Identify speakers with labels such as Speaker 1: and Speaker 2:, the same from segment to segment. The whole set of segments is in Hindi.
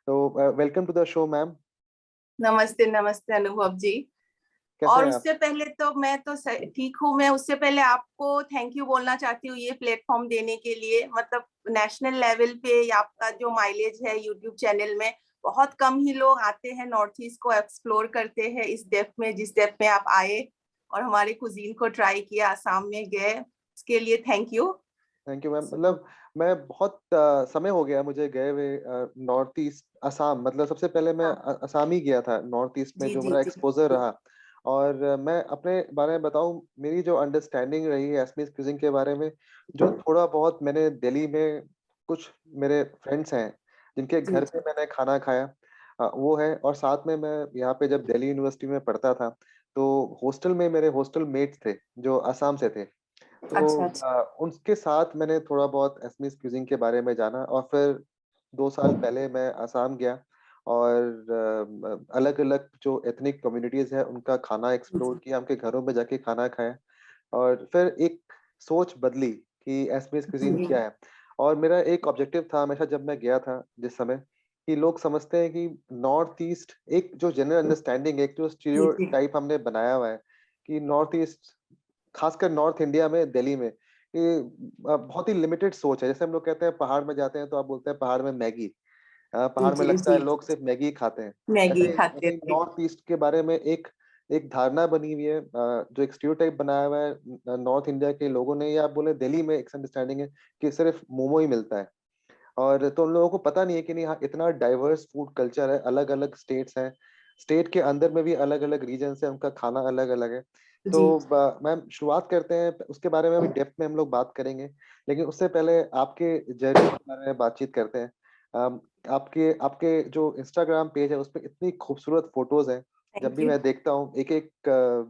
Speaker 1: तो welcome to the show ma'am.
Speaker 2: नमस्ते नमस्ते अनुभव जी।
Speaker 1: कैसे
Speaker 2: और
Speaker 1: हैं आप?
Speaker 2: उससे पहले तो मैं तो ठीक हूँ। मैं उससे पहले आपको थैंक यू बोलना चाहती हूँ ये प्लेटफॉर्म देने के लिए। मतलब नेशनल लेवल पे आपका जो माइलेज है यूट्यूब चैनल में, बहुत कम ही लोग आते हैं नॉर्थ ईस्ट को एक्सप्लोर करते हैं इस डेप्थ में जिस डेप्थ में आप आए और हमारे कुजीन को ट्राई किया, आसाम में गए, उसके लिए thank you.
Speaker 1: Thank you ma'am. मतलब मैं बहुत समय हो गया मुझे गए हुए नॉर्थ ईस्ट असम। मतलब सबसे पहले मैं
Speaker 2: हाँ
Speaker 1: असम ही गया था नॉर्थ ईस्ट में,
Speaker 2: जी
Speaker 1: जो
Speaker 2: जी
Speaker 1: मेरा
Speaker 2: जी
Speaker 1: एक्सपोजर
Speaker 2: जी
Speaker 1: रहा। और मैं अपने बारे में बताऊं, मेरी जो अंडरस्टैंडिंग रही है असमीज क्यूजिन के बारे में, जो थोड़ा बहुत मैंने दिल्ली में कुछ मेरे फ्रेंड्स हैं जिनके
Speaker 2: जी
Speaker 1: घर पे मैंने खाना खाया, वो है। और साथ में मैं यहाँ पे जब दिल्ली यूनिवर्सिटी में पढ़ता था तो हॉस्टल में मेरे हॉस्टल मेट्स थे जो असम से थे। तो
Speaker 2: अच्छा अच्छा।
Speaker 1: उनके साथ मैंने थोड़ा बहुत असमीज क्यूजिन के बारे में जाना। और फिर 2 साल पहले मैं असम गया और अलग अलग जो एथनिक कम्युनिटीज है उनका खाना एक्सप्लोर
Speaker 2: जी
Speaker 1: किया, उनके घरों में जाके खाना खाया। और फिर एक सोच बदली कि असमीज क्यूजिन
Speaker 2: जी
Speaker 1: क्या है। और मेरा एक ऑब्जेक्टिव था हमेशा जब मैं गया था जिस समय, कि लोग समझते हैं कि नॉर्थ ईस्ट एक जो जनरल अंडरस्टैंडिंग, एक जो
Speaker 2: जी जी
Speaker 1: स्टीरियोटाइप हमने बनाया हुआ है कि नॉर्थ ईस्ट, खासकर नॉर्थ इंडिया में दिल्ली में, ये बहुत ही लिमिटेड सोच है। जैसे हम लोग कहते हैं पहाड़ में जाते हैं तो आप बोलते हैं पहाड़ में मैगी,
Speaker 2: जी
Speaker 1: पहाड़ में
Speaker 2: जी
Speaker 1: लगता है
Speaker 2: जी
Speaker 1: लोग सिर्फ मैगी ही खाते हैं।
Speaker 2: मैगी
Speaker 1: ऐसे
Speaker 2: खाते
Speaker 1: ऐसे
Speaker 2: थे।
Speaker 1: नॉर्थ ईस्ट के बारे में एक एक धारणा बनी हुई है, जो एक स्टीरियोटाइप बनाया हुआ है नॉर्थ इंडिया के लोगों ने, या आप बोले दिल्ली में एक अंडरस्टैंडिंग है कि सिर्फ मोमो ही मिलता है। और तो उन लोगों को पता नहीं है कि नहीं, हाँ, इतना डाइवर्स फूड कल्चर है, अलग अलग स्टेट्स हैं, स्टेट के अंदर में भी अलग अलग रीजन है, उनका खाना अलग अलग है। तो
Speaker 2: जी
Speaker 1: मैम शुरुआत करते हैं, उसके बारे में अभी डेप्थ में हम लोग बात करेंगे। लेकिन उससे पहले आपके जर्नी के बारे में बातचीत करते हैं। आपके आपके जो इंस्टाग्राम पेज है उस पर इतनी खूबसूरत फोटोज हैं। जब
Speaker 2: थैंक
Speaker 1: भी
Speaker 2: यू।
Speaker 1: मैं देखता हूँ एक एक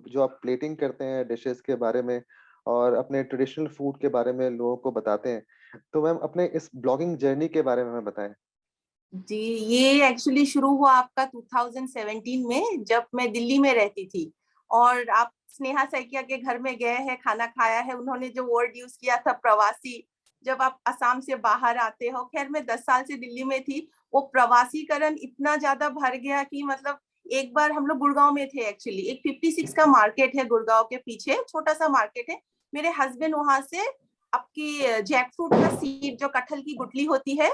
Speaker 1: जो आप प्लेटिंग करते हैं डिशेस के बारे में और अपने ट्रेडिशनल फूड के बारे में लोगों को बताते हैं, तो मैम अपने इस ब्लॉगिंग जर्नी के बारे में हमें बताएं।
Speaker 2: जी ये एक्चुअली शुरू हुआ आपका 2017 में जब मैं दिल्ली में रहती थी। और आप स्नेहा सैकिया के घर में गए हैं, खाना खाया है। उन्होंने जो वर्ड यूज किया था प्रवासी, जब आप असम से बाहर आते हो, खैर मैं 10 साल से दिल्ली में थी, वो प्रवासीकरण इतना ज्यादा भर गया कि मतलब एक बार हम लोग गुड़गांव में थे। एक्चुअली एक 56 का मार्केट है गुड़गांव के पीछे, छोटा सा मार्केट है। मेरे हस्बैंड वहां से आपकी जैक फ्रूट का सीड, जो कटहल की गुठली होती है,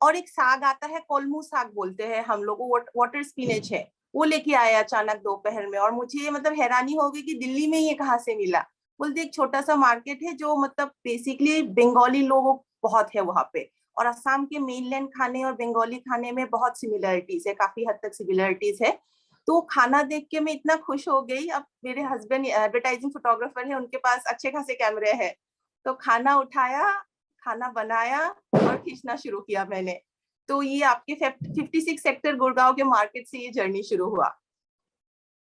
Speaker 2: और एक साग आता है, कोलमू साग बोलते हैं हम लोग, वाटर स्पिनच है, वो लेके आया अचानक दोपहर में। और मुझे मतलब हैरानी हो गई कि दिल्ली में ये कहाँ से मिला। बोलते एक छोटा सा मार्केट है जो मतलब बेसिकली बंगाली लोग बहुत है वहां पे। और असम के मेनलैंड खाने और बंगाली खाने में बहुत सिमिलरिटीज है, काफी हद तक सिमिलरिटीज है। तो खाना देख के मैं इतना खुश हो गई। अब मेरे हस्बैंड एडवर्टाइजिंग फोटोग्राफर है, उनके पास अच्छे खासे कैमरे हैं। तो खाना उठाया, खाना बनाया और खींचना शुरू किया मैंने। तो ये आपके 56 सेक्टर गुड़गांव के मार्केट से ये जर्नी शुरू हुआ।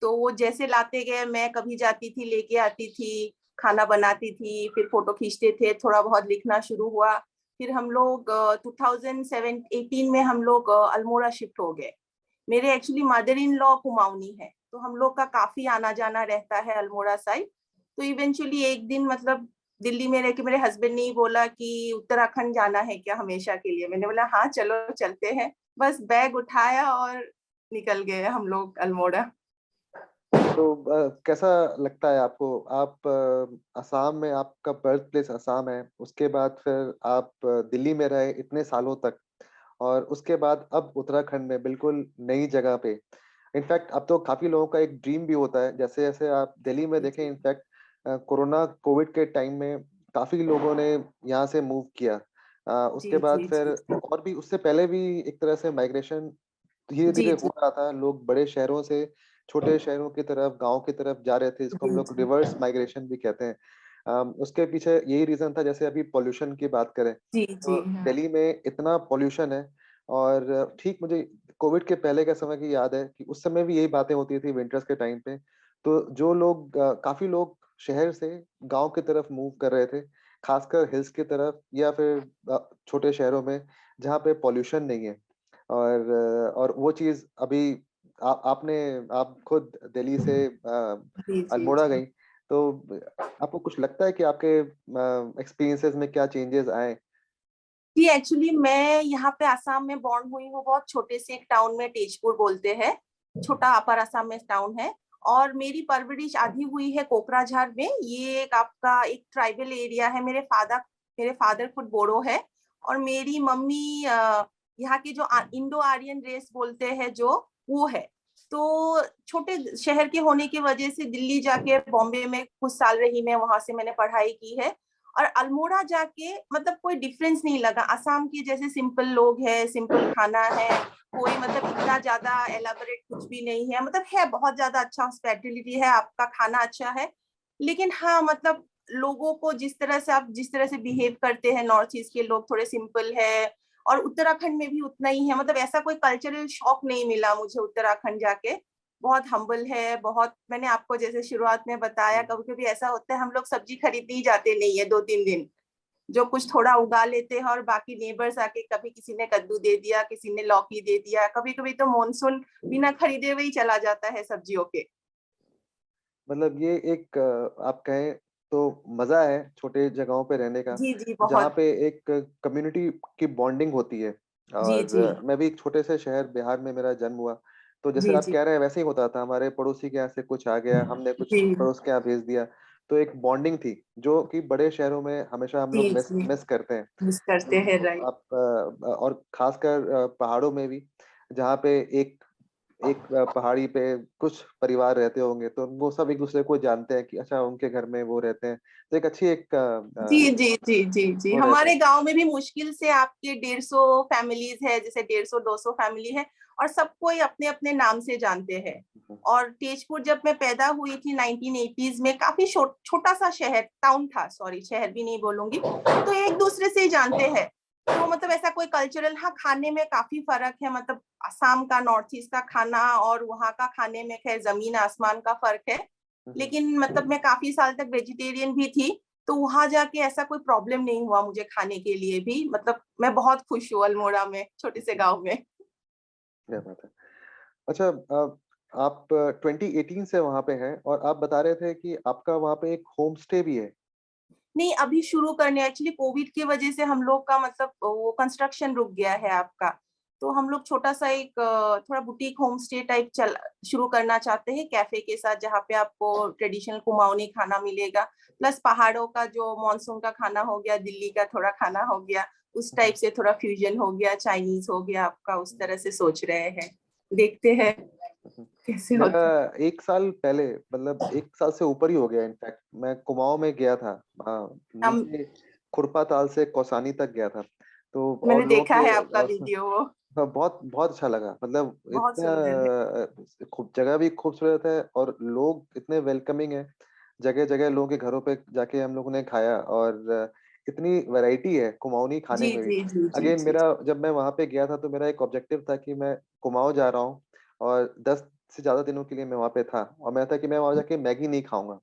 Speaker 2: तो वो जैसे लाते गए, मैं कभी जाती थी, लेके आती थी, खाना बनाती थी, फिर फोटो खींचते थे, थोड़ा बहुत लिखना शुरू हुआ। फिर हम लोग 2018 में हम लोग अल्मोड़ा शिफ्ट हो गए। मेरे actually mother in law Kumaoni है, तो हम लोग का काफी आना जाना रहता है अल्मोड़ा साइड। तो इवेंचुअली एक दिन मतलब दिल्ली में रह के मेरे हस्बैंड ने ही बोला कि उत्तराखंड जाना है क्या हमेशा के लिए। मैंने बोला हाँ चलो चलते हैं। बस बैग उठाया और निकल गए हम लोग अल्मोड़ा।
Speaker 1: तो कैसा लगता है आपको? आप असम में, आपका बर्थ प्लेस असम है, उसके बाद फिर आप दिल्ली में रहे इतने सालों तक, और उसके बाद अब उत्तराखंड में बिल्कुल नई जगह पे। इनफैक्ट अब तो काफी लोगों का एक ड्रीम भी होता है, जैसे जैसे आप दिल्ली में
Speaker 2: जी
Speaker 1: देखें,
Speaker 2: जी
Speaker 1: इनफैक्ट कोरोना कोविड के टाइम में काफी लोगों ने यहाँ से मूव किया। उसके
Speaker 2: जी
Speaker 1: बाद
Speaker 2: जी
Speaker 1: फिर
Speaker 2: जी
Speaker 1: और भी उससे पहले भी एक तरह से माइग्रेशन धीरे
Speaker 2: जी
Speaker 1: धीरे
Speaker 2: जी
Speaker 1: हो रहा था। लोग बड़े शहरों से छोटे शहरों की तरफ, गांव की तरफ जा रहे थे, इसको हम
Speaker 2: जी
Speaker 1: लोग
Speaker 2: जी
Speaker 1: रिवर्स माइग्रेशन भी कहते हैं। उसके पीछे यही रीजन था। जैसे अभी पॉल्यूशन की बात करें
Speaker 2: जी जी
Speaker 1: तो
Speaker 2: हाँ
Speaker 1: दिल्ली में इतना पॉल्यूशन है। और ठीक मुझे कोविड के पहले का समय की याद है कि उस समय भी यही बातें होती थी विंटर्स के टाइम पे। तो जो लोग काफी लोग शहर से गांव की तरफ मूव कर रहे थे, खासकर हिल्स की तरफ या फिर छोटे शहरों में जहाँ पे पॉल्यूशन नहीं है। और वो चीज अभी आप खुद दिल्ली से
Speaker 2: जी जी
Speaker 1: अल्मोड़ा
Speaker 2: जी।
Speaker 1: गई, तो आपको कुछ लगता है कि आपके एक्सपीरियंसेस में क्या चेंजेस आए?
Speaker 2: जी एक्चुअली मैं यहाँ पे आसाम में बॉर्न हुई हूँ, बहुत छोटे से एक टाउन में, तेजपुर बोलते हैं, छोटा अपर आसाम में टाउन है। और मेरी परवरिश आधी हुई है कोकराझार में। ये एक आपका एक ट्राइबल एरिया है। मेरे फादर खुद बोडो है और मेरी मम्मी यहाँ की जो इंडो आर्यन रेस बोलते हैं जो, वो है। तो छोटे शहर के होने की वजह से दिल्ली जाके बॉम्बे में कुछ साल रही मैं, वहां से मैंने पढ़ाई की है। और अल्मोड़ा जाके मतलब कोई डिफरेंस नहीं लगा। असम के जैसे सिंपल लोग हैं, सिंपल खाना है, कोई मतलब इतना ज्यादा एलाबोरेट कुछ भी नहीं है। मतलब है बहुत ज्यादा अच्छा हॉस्पिटैलिटी है, आपका खाना अच्छा है। लेकिन हाँ मतलब लोगों को जिस तरह से बिहेव करते हैं, नॉर्थ ईस्ट के लोग थोड़े सिंपल है। और उत्तराखंड में भी उतना ही है। मतलब ऐसा कोई कल्चरल शॉक नहीं मिला मुझे उत्तराखंड जाके। बहुत हम्बल है, बहुत। मैंने आपको जैसे शुरुआत में बताया, कभी कभी ऐसा होता है हम लोग सब्जी खरीदने ही जाते नहीं है 2-3 दिन, जो कुछ थोड़ा उगा लेते हैं और बाकी नेबर्स आके, कभी किसी ने कद्दू दे दिया, किसी ने लौकी दे दिया। कभी कभी तो मॉनसून बिना खरीदे हुए ही चला जाता है सब्जियों के।
Speaker 1: मतलब ये एक आप कहें तो मजा है छोटे जगहों पे रहने का,
Speaker 2: जी जी
Speaker 1: जहाँ
Speaker 2: बहुत।
Speaker 1: पे एक कम्युनिटी की बॉन्डिंग होती है।
Speaker 2: जी जी
Speaker 1: और मैं भी एक छोटे से शहर बिहार में मेरा जन्म हुआ, तो जैसे
Speaker 2: जी
Speaker 1: आप
Speaker 2: जी
Speaker 1: कह रहे हैं वैसे ही होता था। हमारे पड़ोसी के यहाँ से कुछ आ गया, हमने कुछ
Speaker 2: जी
Speaker 1: पड़ोस के यहाँ भेज दिया, तो एक बॉन्डिंग थी जो कि बड़े शहरों में हमेशा हम
Speaker 2: जी
Speaker 1: लोग मिस
Speaker 2: जी
Speaker 1: मिस करते हैं।
Speaker 2: मिस करते हैं, राइट।
Speaker 1: आप और खासकर पहाड़ों में भी, जहाँ पे एक एक पहाड़ी पे कुछ परिवार रहते होंगे, तो वो सब एक दूसरे को जानते हैं कि अच्छा उनके घर में वो रहते हैं, तो एक अच्छी एक
Speaker 2: जी जी जी जी जी
Speaker 1: वो रहता
Speaker 2: हमारे
Speaker 1: है।
Speaker 2: गांव में भी मुश्किल से आपके 150 फैमिलीज है, जैसे 150-200 फैमिली है। और सबको ही अपने अपने नाम से जानते हैं। और तेजपुर जब मैं पैदा हुई थी 1980s में, काफी छोटा सा शहर, टाउन था, सॉरी शहर भी नहीं बोलूंगी, तो एक दूसरे से ही जानते हैं। तो मतलब ऐसा कोई कल्चरल, हाँ खाने में काफी फर्क है। मतलब असम का, नॉर्थ ईस्ट का खाना और वहाँ का खाने में खैर जमीन आसमान का फर्क है। लेकिन मतलब मैं काफी साल तक वेजिटेरियन भी थी, तो वहां जाके ऐसा कोई प्रॉब्लम नहीं हुआ मुझे खाने के लिए भी। मतलब मैं बहुत खुश हूँ अल्मोड़ा में, छोटे से गांव में।
Speaker 1: क्या बात है। अच्छा, आप 2018 से वहां पे हैं और आप बता रहे थे कि आपका वहां पे एक होम स्टे भी है।
Speaker 2: नहीं, अभी शुरू करने, एक्चुअली कोविड की वजह से हम लोग का मतलब वो कंस्ट्रक्शन रुक गया है आपका। तो हम लोग छोटा सा एक थोड़ा बुटीक होम स्टे टाइप चल शुरू करना चाहते हैं, कैफे के साथ, जहाँ पे आपको ट्रेडिशनल कुमाऊनी खाना मिलेगा, प्लस पहाड़ों का जो मानसून का खाना हो गया, दिल्ली का थोड़ा खाना हो गया, उस टाइप से थोड़ा फ्यूजन हो गया, चाइनीज हो गया आपका, उस तरह से सोच रहे हैं। देखते हैं कैसे
Speaker 1: मेरा
Speaker 2: होता है।
Speaker 1: 1 साल पहले, मतलब 1 साल से ऊपर ही हो गया इनफैक्ट, मैं कुमाऊं में गया था। हाँ,
Speaker 2: हम
Speaker 1: नीचे खुरपा ताल से कौसानी तक गया था। तो
Speaker 2: मैंने
Speaker 1: और लोगों
Speaker 2: देखा
Speaker 1: के
Speaker 2: है आपका वीडियो, वो
Speaker 1: बहुत बहुत अच्छा लगा। मतलब
Speaker 2: बहुत
Speaker 1: इतना
Speaker 2: सुंदर है।
Speaker 1: खूब जगह भी खूबसूरत है और लोग इतने वेलकमिंग है। जगह जगह लोगों के घरों पे जाके हम लोगों ने खाया, और इतनी वैरायटी है कुमाऊनी खाने
Speaker 2: जी
Speaker 1: में भी।
Speaker 2: जी जी जी
Speaker 1: अगेन
Speaker 2: जी
Speaker 1: मेरा, जब मैं वहां पे गया था तो मेरा एक ऑब्जेक्टिव था कि मैं कुमाऊं जा रहा हूँ और 10 से ज्यादा दिनों के लिए मैं वहां पे था, और मैं था कि मैं वहां जाके मैगी नहीं खाऊंगा।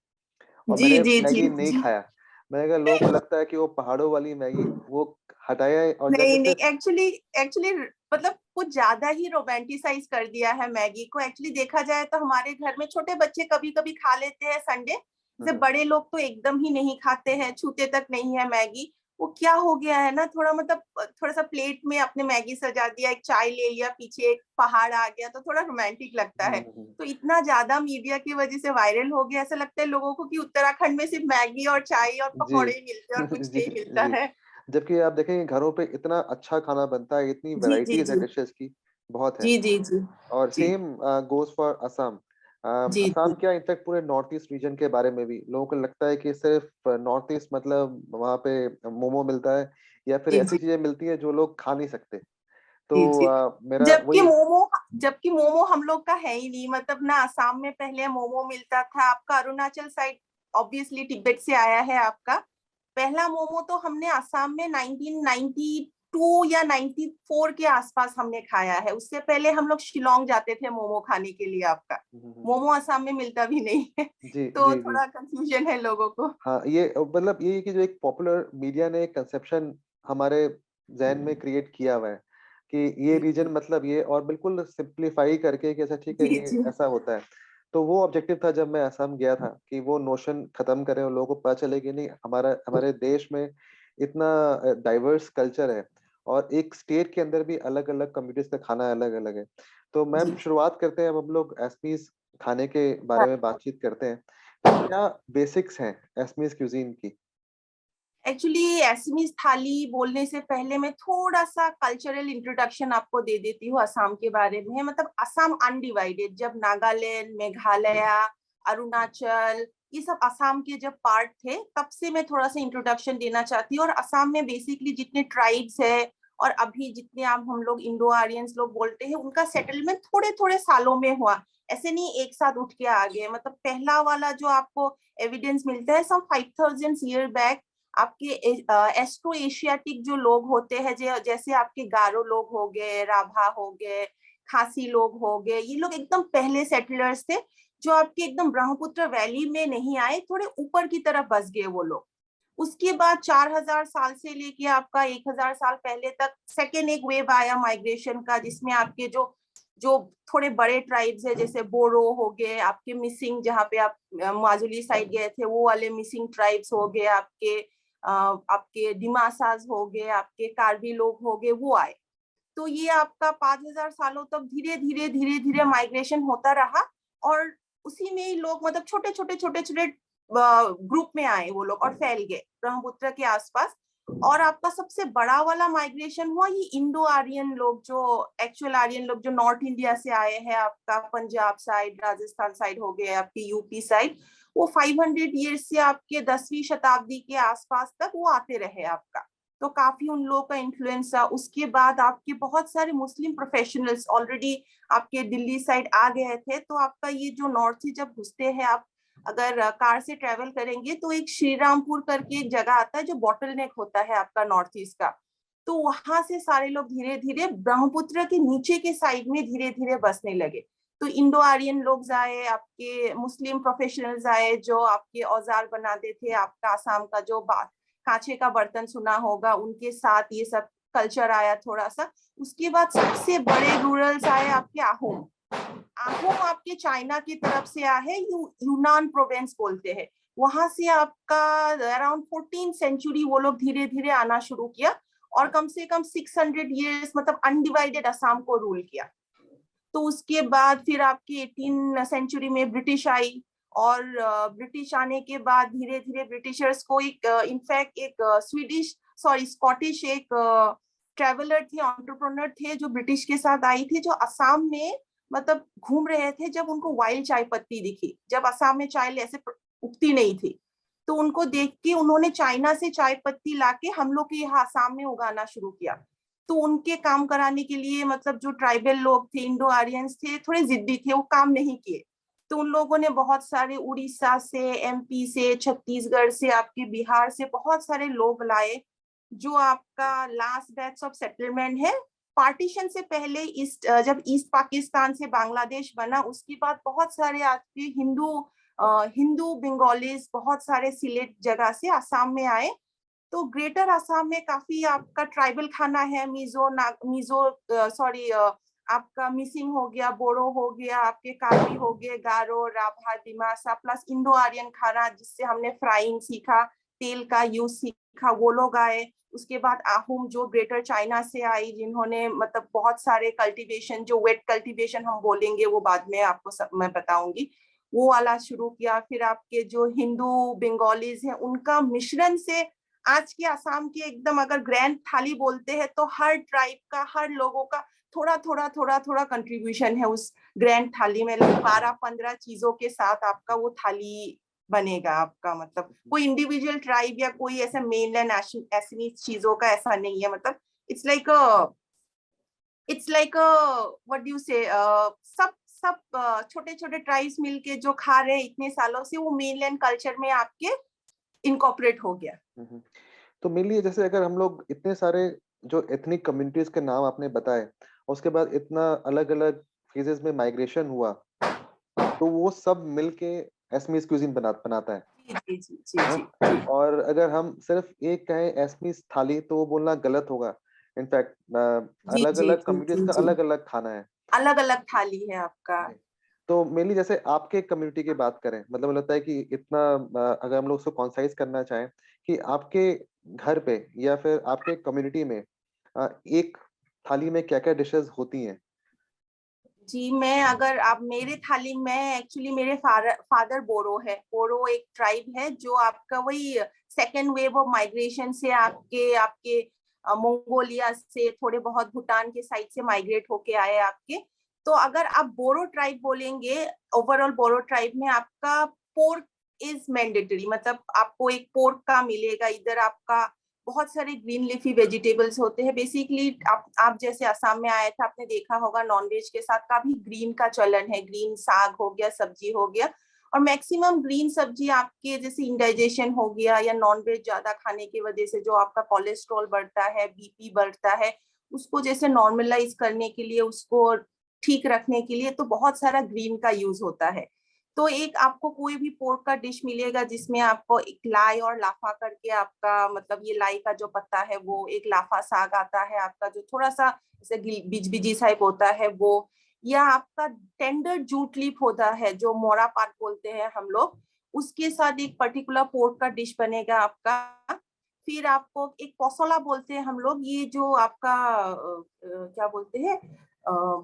Speaker 1: और
Speaker 2: जी
Speaker 1: मैंने
Speaker 2: जी जी
Speaker 1: मैगी नहीं
Speaker 2: जी
Speaker 1: खाया। मैंने कहा लोगों को लगता है कि वो पहाड़ों वाली मैगी वो हटाया है, और
Speaker 2: नहीं
Speaker 1: जगह
Speaker 2: नहीं,
Speaker 1: से
Speaker 2: एक्चुअली एक्चुअली मतलब कुछ ज्यादा ही रोमांटिसाइज कर दिया है मैगी को। एक्चुअली देखा जाए तो हमारे घर में छोटे बच्चे कभी कभी खा लेते हैं संडे, जैसे बड़े लोग तो एकदम ही नहीं खाते हैं, छूते तक नहीं है मैगी। वो क्या हो गया है ना, थोड़ा मतलब थोड़ा सा प्लेट में अपने मैगी सजा दिया, एक चाय ले लिया, पीछे एक पहाड़ आ गया, तो थोड़ा रोमांटिक लगता है। तो इतना ज्यादा मीडिया की वजह से वायरल हो गया, ऐसा लगता है लोगों को कि उत्तराखंड में सिर्फ मैगी और चाय और
Speaker 1: जी
Speaker 2: पकौड़े ही मिलते हैं और कुछ
Speaker 1: जी
Speaker 2: नहीं मिलता
Speaker 1: जी।
Speaker 2: है।
Speaker 1: जबकि आप देखेंगे घरों पे इतना अच्छा खाना बनता है, इतनी
Speaker 2: जी जी
Speaker 1: वैरायटीज है
Speaker 2: जी
Speaker 1: डिशेस की, बहुत है।
Speaker 2: जी जी जी
Speaker 1: और
Speaker 2: जी
Speaker 1: सेम गोज फॉर असम।
Speaker 2: जी
Speaker 1: असम
Speaker 2: जी
Speaker 1: क्या, इनफैक्ट पूरे नॉर्थ ईस्ट रीजन के बारे में भी लोगों को लगता है कि सिर्फ नॉर्थ ईस्ट मतलब वहाँ पे मोमो मिलता है या फिर
Speaker 2: जी
Speaker 1: ऐसी
Speaker 2: जी
Speaker 1: चीजें मिलती है जो लोग खा नहीं सकते। तो
Speaker 2: जी जी
Speaker 1: मेरा
Speaker 2: जबकि
Speaker 1: वही।
Speaker 2: मोमो जबकि मोमो हम लोग का है ही नहीं। मतलब ना असम में पहले मोमो मिलता था, आपका अरुणाचल साइड ऑब्वियसली तिब्बत से आया है आपका। पहला मोमो तो हमने असम में 1992 या 94 के आसपास हमने खाया है। उससे पहले हम लोग शिलोंग जाते थे मोमो खाने के लिए आपका। मोमो असम में मिलता भी नहीं है।
Speaker 1: जी
Speaker 2: तो
Speaker 1: जी जी।
Speaker 2: थोड़ा कंफ्यूजन है लोगों को।
Speaker 1: हाँ, ये मतलब ये है कि जो एक पॉपुलर मीडिया ने कंसेप्शन हमारे जहन में क्रिएट किया हुआ है कि ये
Speaker 2: जी
Speaker 1: रीजन मतलब ये, और बिल्कुल सिंप्लीफाई करके कि अच्छा ठीक है
Speaker 2: जी
Speaker 1: ये
Speaker 2: जी
Speaker 1: ऐसा होता है। तो वो ऑब्जेक्टिव था जब मैं असम गया था, कि वो नोशन खत्म करें और लोगों को पता चले कि नहीं, हमारा हमारे देश में इतना डाइवर्स कल्चर है। और एक स्टेट के अंदर भी अलग-अलग कम्युनिटीज़ का खाना अलग-अलग है। तो मैम
Speaker 2: जी।
Speaker 1: शुरुआत करते हैं, अब हम लोग एस्मीज़ खाने के बारे में बातचीत करते हैं। तो क्या बेसिक्स हैं एस्मीज़ क्यूज़ीन की?
Speaker 2: एक्चुअली असमीज थाली बोलने से पहले मैं थोड़ा सा कल्चरल इंट्रोडक्शन आपको दे देती हूँ असम के बारे में। मतलब असम अनडिवाइडेड, जब नागालैंड, मेघालय, अरुणाचल, ये सब असम के जब पार्ट थे, तब से मैं थोड़ा सा इंट्रोडक्शन देना चाहती हूँ। और असम में बेसिकली जितने ट्राइब्स है और अभी जितने आप हम लोग इंडो आर्यंस लोग बोलते हैं, उनका सेटलमेंट थोड़े थोड़े सालों में हुआ, ऐसे नहीं एक साथ उठ के आ गए। मतलब पहला वाला जो आपको एविडेंस मिलता है सम 5000 ईयर बैक, आपके एस्ट्रो एशियाटिक जो लोग होते हैं, जैसे आपके गारो लोग हो गए, राभा हो गए, खासी लोग हो गए, ये लोग एकदम पहले सेटलर्स थे, जो आपके एकदम ब्रह्मपुत्र वैली में नहीं आए, थोड़े ऊपर की तरफ बस गए वो लोग। उसके बाद 4000 साल से लेके आपका 1000 साल पहले तक सेकेंड एक वेव आया माइग्रेशन का, जिसमें आपके जो जो थोड़े बड़े ट्राइब्स है, जैसे बोरो हो गए, आपके मिसिंग, जहाँ पे आप माजुली साइड गए थे, वो वाले मिसिंग ट्राइब्स हो गए, आपके डिमासाज हो गए, आपके कार्बी लोग हो गए, वो आए। तो ये आपका 5000 सालों तक धीरे धीरे धीरे धीरे माइग्रेशन होता रहा। और उसी में ही लोग मतलब छोटे छोटे छोटे छोटे ग्रुप में आए वो लोग और फैल गए ब्रह्मपुत्र के आसपास। और आपका सबसे बड़ा वाला माइग्रेशन हुआ ये इंडो आर्यन लोग, जो एक्चुअल आर्यन लोग जो नॉर्थ इंडिया से आए हैं, आपका पंजाब साइड, राजस्थान साइड हो गए, आपकी यूपी साइड, वो 500 ईयर्स से आपके 10वीं शताब्दी के आसपास तक वो आते रहे आपका। तो काफी उन लोगों का इन्फ्लुएंस था। उसके बाद आपके बहुत सारे मुस्लिम प्रोफेशनल्स ऑलरेडी आपके दिल्ली साइड आ गए थे। तो आपका ये जो नॉर्थ से जब घुसते हैं आप, अगर कार से ट्रेवल करेंगे, तो एक श्री रामपुर करके एक जगह आता है जो बॉटल नेक होता है आपका नॉर्थ ईस्ट का। तो वहां से सारे लोग धीरे धीरे ब्रह्मपुत्र के नीचे के साइड में धीरे धीरे बसने लगे। तो इंडो आर्यन लोग आए, आपके मुस्लिम प्रोफेशनल्स आए जो आपके औजार बनाते थे, आपका आसाम का जो कांचे का बर्तन सुना होगा, उनके साथ ये सब कल्चर आया थोड़ा सा। उसके बाद सबसे बड़े रूरल्स आए आपके आहूम। आहूम आपके चाइना की तरफ से आए, यूनान प्रोविंस बोलते हैं, वहां से आपका अराउंड 14 सेंचुरी वो लोग धीरे धीरे आना शुरू किया, और कम से कम 600 ईयर्स मतलब अनडिवाइडेड असम को रूल किया। तो उसके बाद फिर आपकी 18 सेंचुरी में ब्रिटिश आई, और ब्रिटिश आने के बाद धीरे धीरे ब्रिटिशर्स को एक इनफैक्ट एक स्वीडिश सॉरी स्कॉटिश एक ट्रेवलर थे, एंटरप्रेन्योर थे, जो ब्रिटिश के साथ आई थी, जो असम में मतलब घूम रहे थे। जब उनको वाइल्ड चाय पत्ती दिखी, जब असम में चाय ऐसे उगती नहीं थी, तो उनको देख के उन्होंने चाइना से चाय पत्ती लाके हम लोग के यहाँ असम में उगाना शुरू किया। तो उनके काम कराने के लिए मतलब जो ट्राइबल लोग थे, इंडो आर्यंस थे, थोड़े जिद्दी थे, वो काम नहीं किए। तो उन लोगों ने बहुत सारे उड़ीसा से, एमपी से, छत्तीसगढ़ से, आपके बिहार से बहुत सारे लोग लाए, जो आपका लास्ट बैच ऑफ सेटलमेंट है। पार्टीशन से पहले ईस्ट, जब ईस्ट पाकिस्तान से बांग्लादेश बना, उसके बाद बहुत सारे आपके हिंदू बंगालीज बहुत सारे सिलेट जगह से आसाम में आए। तो ग्रेटर असम में काफी आपका ट्राइबल खाना है, मिजो सॉरी आपका मिसिंग हो गया, बोरो हो गया, आपके कार्बी हो गए, Garo, Rabha, Dimasa, plus Indo Aryan खाना जिससे हमने फ्राइंग सीखा, तेल का यूज सीखा, वो लोग आए। उसके बाद आहूम जो ग्रेटर चाइना से आई, जिन्होंने मतलब बहुत सारे कल्टीवेशन, जो वेट कल्टीवेशन हम बोलेंगे वो बाद में आपको सब मैं बताऊंगी, वो वाला शुरू किया। फिर आपके जो हिंदू बंगालीज हैं, उनका मिश्रण से आज के आसाम की एकदम अगर ग्रैंड थाली बोलते हैं, तो हर ट्राइब का, हर लोगों का थोड़ा थोड़ा थोड़ा थोड़ा कंट्रीब्यूशन है उस ग्रैंड थाली में। 12-15 चीजों के साथ आपका वो थाली बनेगा आपका। मतलब कोई इंडिविजुअल ट्राइब या कोई ऐसा मेनलैंड एसनीज चीजों का ऐसा नहीं है। मतलब it's like what do you से, सब सब छोटे छोटे ट्राइब्स मिलके जो खा रहे हैं इतने सालों से, वो मेनलैंड कल्चर में आपके इनकॉर्पोरेट हो गया।
Speaker 1: हम्म। तो मेनली जैसे अगर हम लोग इतने सारे जो एथनिक कम्युनिटीज के नाम आपने बताए, उसके बाद इतना अलग अलग फेजेस में माइग्रेशन हुआ, तो वो सब मिलके एस्मीज क्यूजिन बनाता है
Speaker 2: जी जी जी
Speaker 1: हाँ?
Speaker 2: जी जी
Speaker 1: और अगर हम सिर्फ एक कहें एस्मीज थाली, तो वो बोलना गलत होगा। इनफैक्ट
Speaker 2: जी
Speaker 1: अलग
Speaker 2: जी
Speaker 1: अलग
Speaker 2: जी
Speaker 1: कम्युनिटीज
Speaker 2: जी
Speaker 1: का
Speaker 2: जी
Speaker 1: अलग अलग खाना है
Speaker 2: अलग अलग थाली है आपका।
Speaker 1: जी। तो मेनली जैसे आपके कम्युनिटी की बात करें, मतलब मुझे लगता है कि इतना अगर हम लोग उसको कॉन्साइज करना चाहें कि आपके घर पे या फिर आपके कम्युनिटी में एक थाली में क्या-क्या डिशेस होती हैं?
Speaker 2: जी, मैं अगर आप मेरे थाली में एक्चुअली मेरे फादर बोरो है। बोरो एक ट्राइब है जो आपका वही सेकेंड वेव ऑफ माइग्रेशन से आपके आपके मंगोलिया से थोड़े बहुत भूटान के साइड से माइग्रेट होके आए आपके। तो अगर आप बोरो ट्राइब बोलेंगे, ओवरऑल बोरो ट्राइब में आपका पोर्क इज मैंडेटरी, मतलब आपको एक पोर्क का मिलेगा। इधर आपका बहुत सारे ग्रीन लीफी वेजिटेबल्स होते हैं। बेसिकली आप जैसे असम में आए थे, आपने देखा होगा नॉनवेज के साथ काफी ग्रीन का चलन है। ग्रीन साग हो गया, सब्जी हो गया, और मैक्सिमम ग्रीन सब्जी आपके जैसे इंडाइजेशन हो गया या नॉनवेज ज्यादा खाने की वजह से जो आपका कोलेस्ट्रॉल बढ़ता है, बीपी बढ़ता है, उसको जैसे नॉर्मलाइज करने के लिए, उसको ठीक रखने के लिए तो बहुत सारा ग्रीन का यूज होता है। तो एक आपको कोई भी पोर्क का डिश मिलेगा जिसमें आपको एक लाई और लाफा करके आपका, मतलब ये लाई का जो पत्ता है वो, एक लाफा साग आता है आपका जो थोड़ा सा जैसे बीज बीजी टाइप होता है वो, या आपका टेंडर जूट लीफ होता है जो मोरा पात बोलते हैं हम लोग, उसके साथ एक पर्टिकुलर पोर्क का डिश बनेगा आपका। फिर आपको एक पोसोला बोलते हैं हम लोग, ये जो आपका क्या बोलते हैं,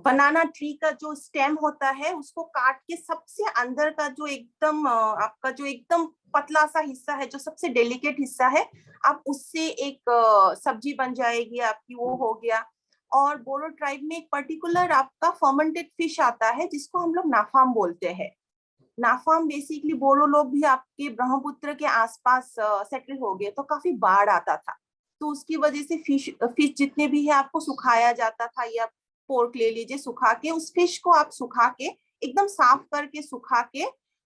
Speaker 2: बनाना ट्री का जो स्टेम होता है उसको काट के सबसे अंदर का जो एकदम आपका जो एकदम पतला सा हिस्सा है, जो सबसे डेलिकेट हिस्सा है, आप उससे एक सब्जी बन जाएगी आपकी, वो हो गया। और बोरो ट्राइब में एक पर्टिकुलर आपका फर्मेंटेड फिश आता है जिसको हम लोग नाफाम बोलते हैं। नाफाम बेसिकली बोरो लोग भी आपके ब्रह्मपुत्र के आसपास सेटल हो गए तो काफी बाढ़ आता था, तो उसकी वजह से फिश फिश जितने भी है आपको सुखाया जाता था, या पोर्क ले लीजिए सुखा के, उस फिश को आप सुखा के एकदम साफ करके सुखा के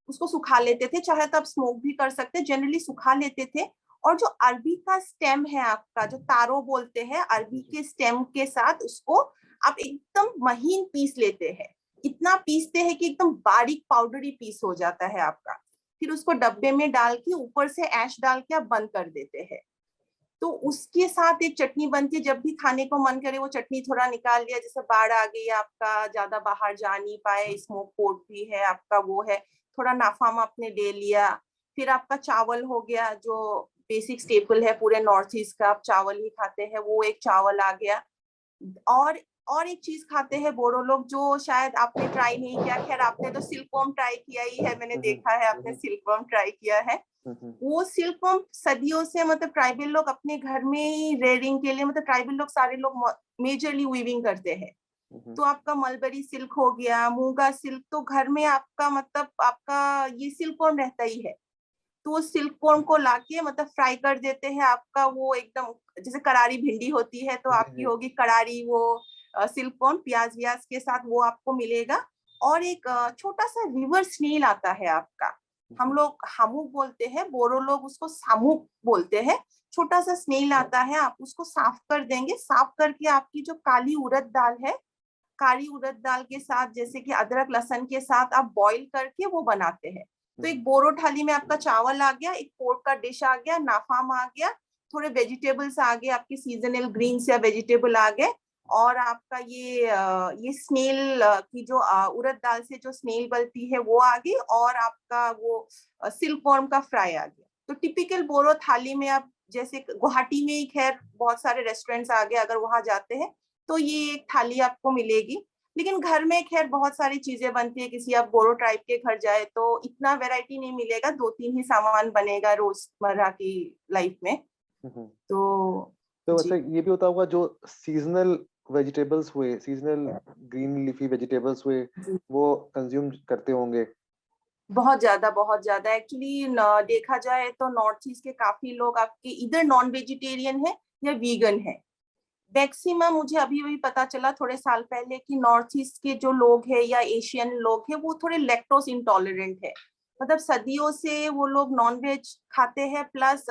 Speaker 2: उसको सुखा लेते थे, चाहे तो आप स्मोक भी कर सकते, जनरली सुखा लेते थे। और जो अरबी का स्टेम है आपका, जो तारो बोलते हैं, अरबी के स्टेम के साथ उसको आप एकदम महीन पीस लेते हैं। इतना पीसते हैं कि एकदम बारीक पाउडरी पीस हो जाता है आपका। फिर उसको डब्बे में डाल के ऊपर से ऐश डाल के आप बंद कर देते हैं। तो उसके साथ एक चटनी बनती है, जब भी खाने को मन करे वो चटनी थोड़ा निकाल लिया, जैसे बाढ़ आ गई आपका, ज्यादा बाहर जा नहीं पाए, स्मोक पोर्क भी है आपका, वो है, थोड़ा नाफाम आपने ले लिया। फिर आपका चावल हो गया जो बेसिक स्टेपल है पूरे नॉर्थ ईस्ट का, आप चावल ही खाते हैं, वो एक चावल आ गया। और और एक चीज खाते हैं बोरो लोग जो शायद आपने ट्राई नहीं किया, खैर आपने तो सिल्कवर्म ट्राई किया ही है, मैंने देखा है आपने सिल्कवर्म ट्राई किया है। वो सिल्कवर्म सदियों से, मतलब ट्राइबल लोग अपने घर में ही रेयरिंग के लिए, मतलब ट्राइबल लोग सारे लोग मेजरली वीविंग करते हैं। तो आपका मलबरी सिल्क हो गया, मूंगा सिल्क, तो घर में आपका मतलब आपका ये सिल्कवर्म रहता ही है। तो वो सिल्कवर्म को लाके मतलब फ्राई कर देते हैं आपका, वो एकदम जैसे करारी भिंडी होती है तो आपकी होगी करारी वो सिल्कवर्म, प्याज व्याज के साथ वो आपको मिलेगा। और एक छोटा सा रिवर स्नेल आता है आपका, हम लोग हामुक बोलते हैं, बोरो लोग उसको सामुक बोलते हैं। छोटा सा स्नेल आता है, आप उसको साफ कर देंगे, साफ करके आपकी जो काली उड़द दाल है, काली उड़द दाल के साथ जैसे कि अदरक लहसुन के साथ आप बॉईल करके वो बनाते हैं। तो एक बोरो थाली में आपका चावल आ गया, एक पोर्क का डिश आ गया, नाफाम आ गया, थोड़े वेजिटेबल्स आ गए आपके सीजनल ग्रीन्स या वेजिटेबल आ गए, और आपका ये स्नेल की जो उड़द दाल से जो स्नेल बनती है वो आ गई, और आपका वो सिल्कवर्म का फ्राई आ गया। तो टिपिकल बोरो थाली में आप जैसे गुवाहाटी में ही खैर बहुत सारे रेस्टोरेंट्स आ गए, अगर वहां जाते हैं तो ये एक थाली आपको मिलेगी। लेकिन घर में खैर बहुत सारी चीजें बनती है, किसी आप बोरो ट्राइब के घर जाए तो इतना वैरायटी नहीं मिलेगा, 2-3 ही सामान बनेगा रोजमर्रा की लाइफ में। तो
Speaker 1: तो
Speaker 2: जी,
Speaker 1: अच्छा ये भी होता होगा जो सीजनल वेजिटेबल्स हुए, सीजनल ग्रीन लीफी वेजिटेबल्स हुए, वो कंज्यूम करते होंगे।
Speaker 2: बहुत ज्यादा एक्चुअली देखा जाए तो नॉर्थ ईस्ट के काफी लोग आपके इधर नॉन वेजिटेरियन है या वीगन है। मैक्सिमम मुझे अभी अभी पता चला थोड़े साल पहले कि नॉर्थ ईस्ट के जो लोग हैं या एशियन लोग हैं वो थोड़े लैक्टोज इंटॉलरेंट है, मतलब सदियों से वो लोग नॉन वेज खाते हैं। प्लस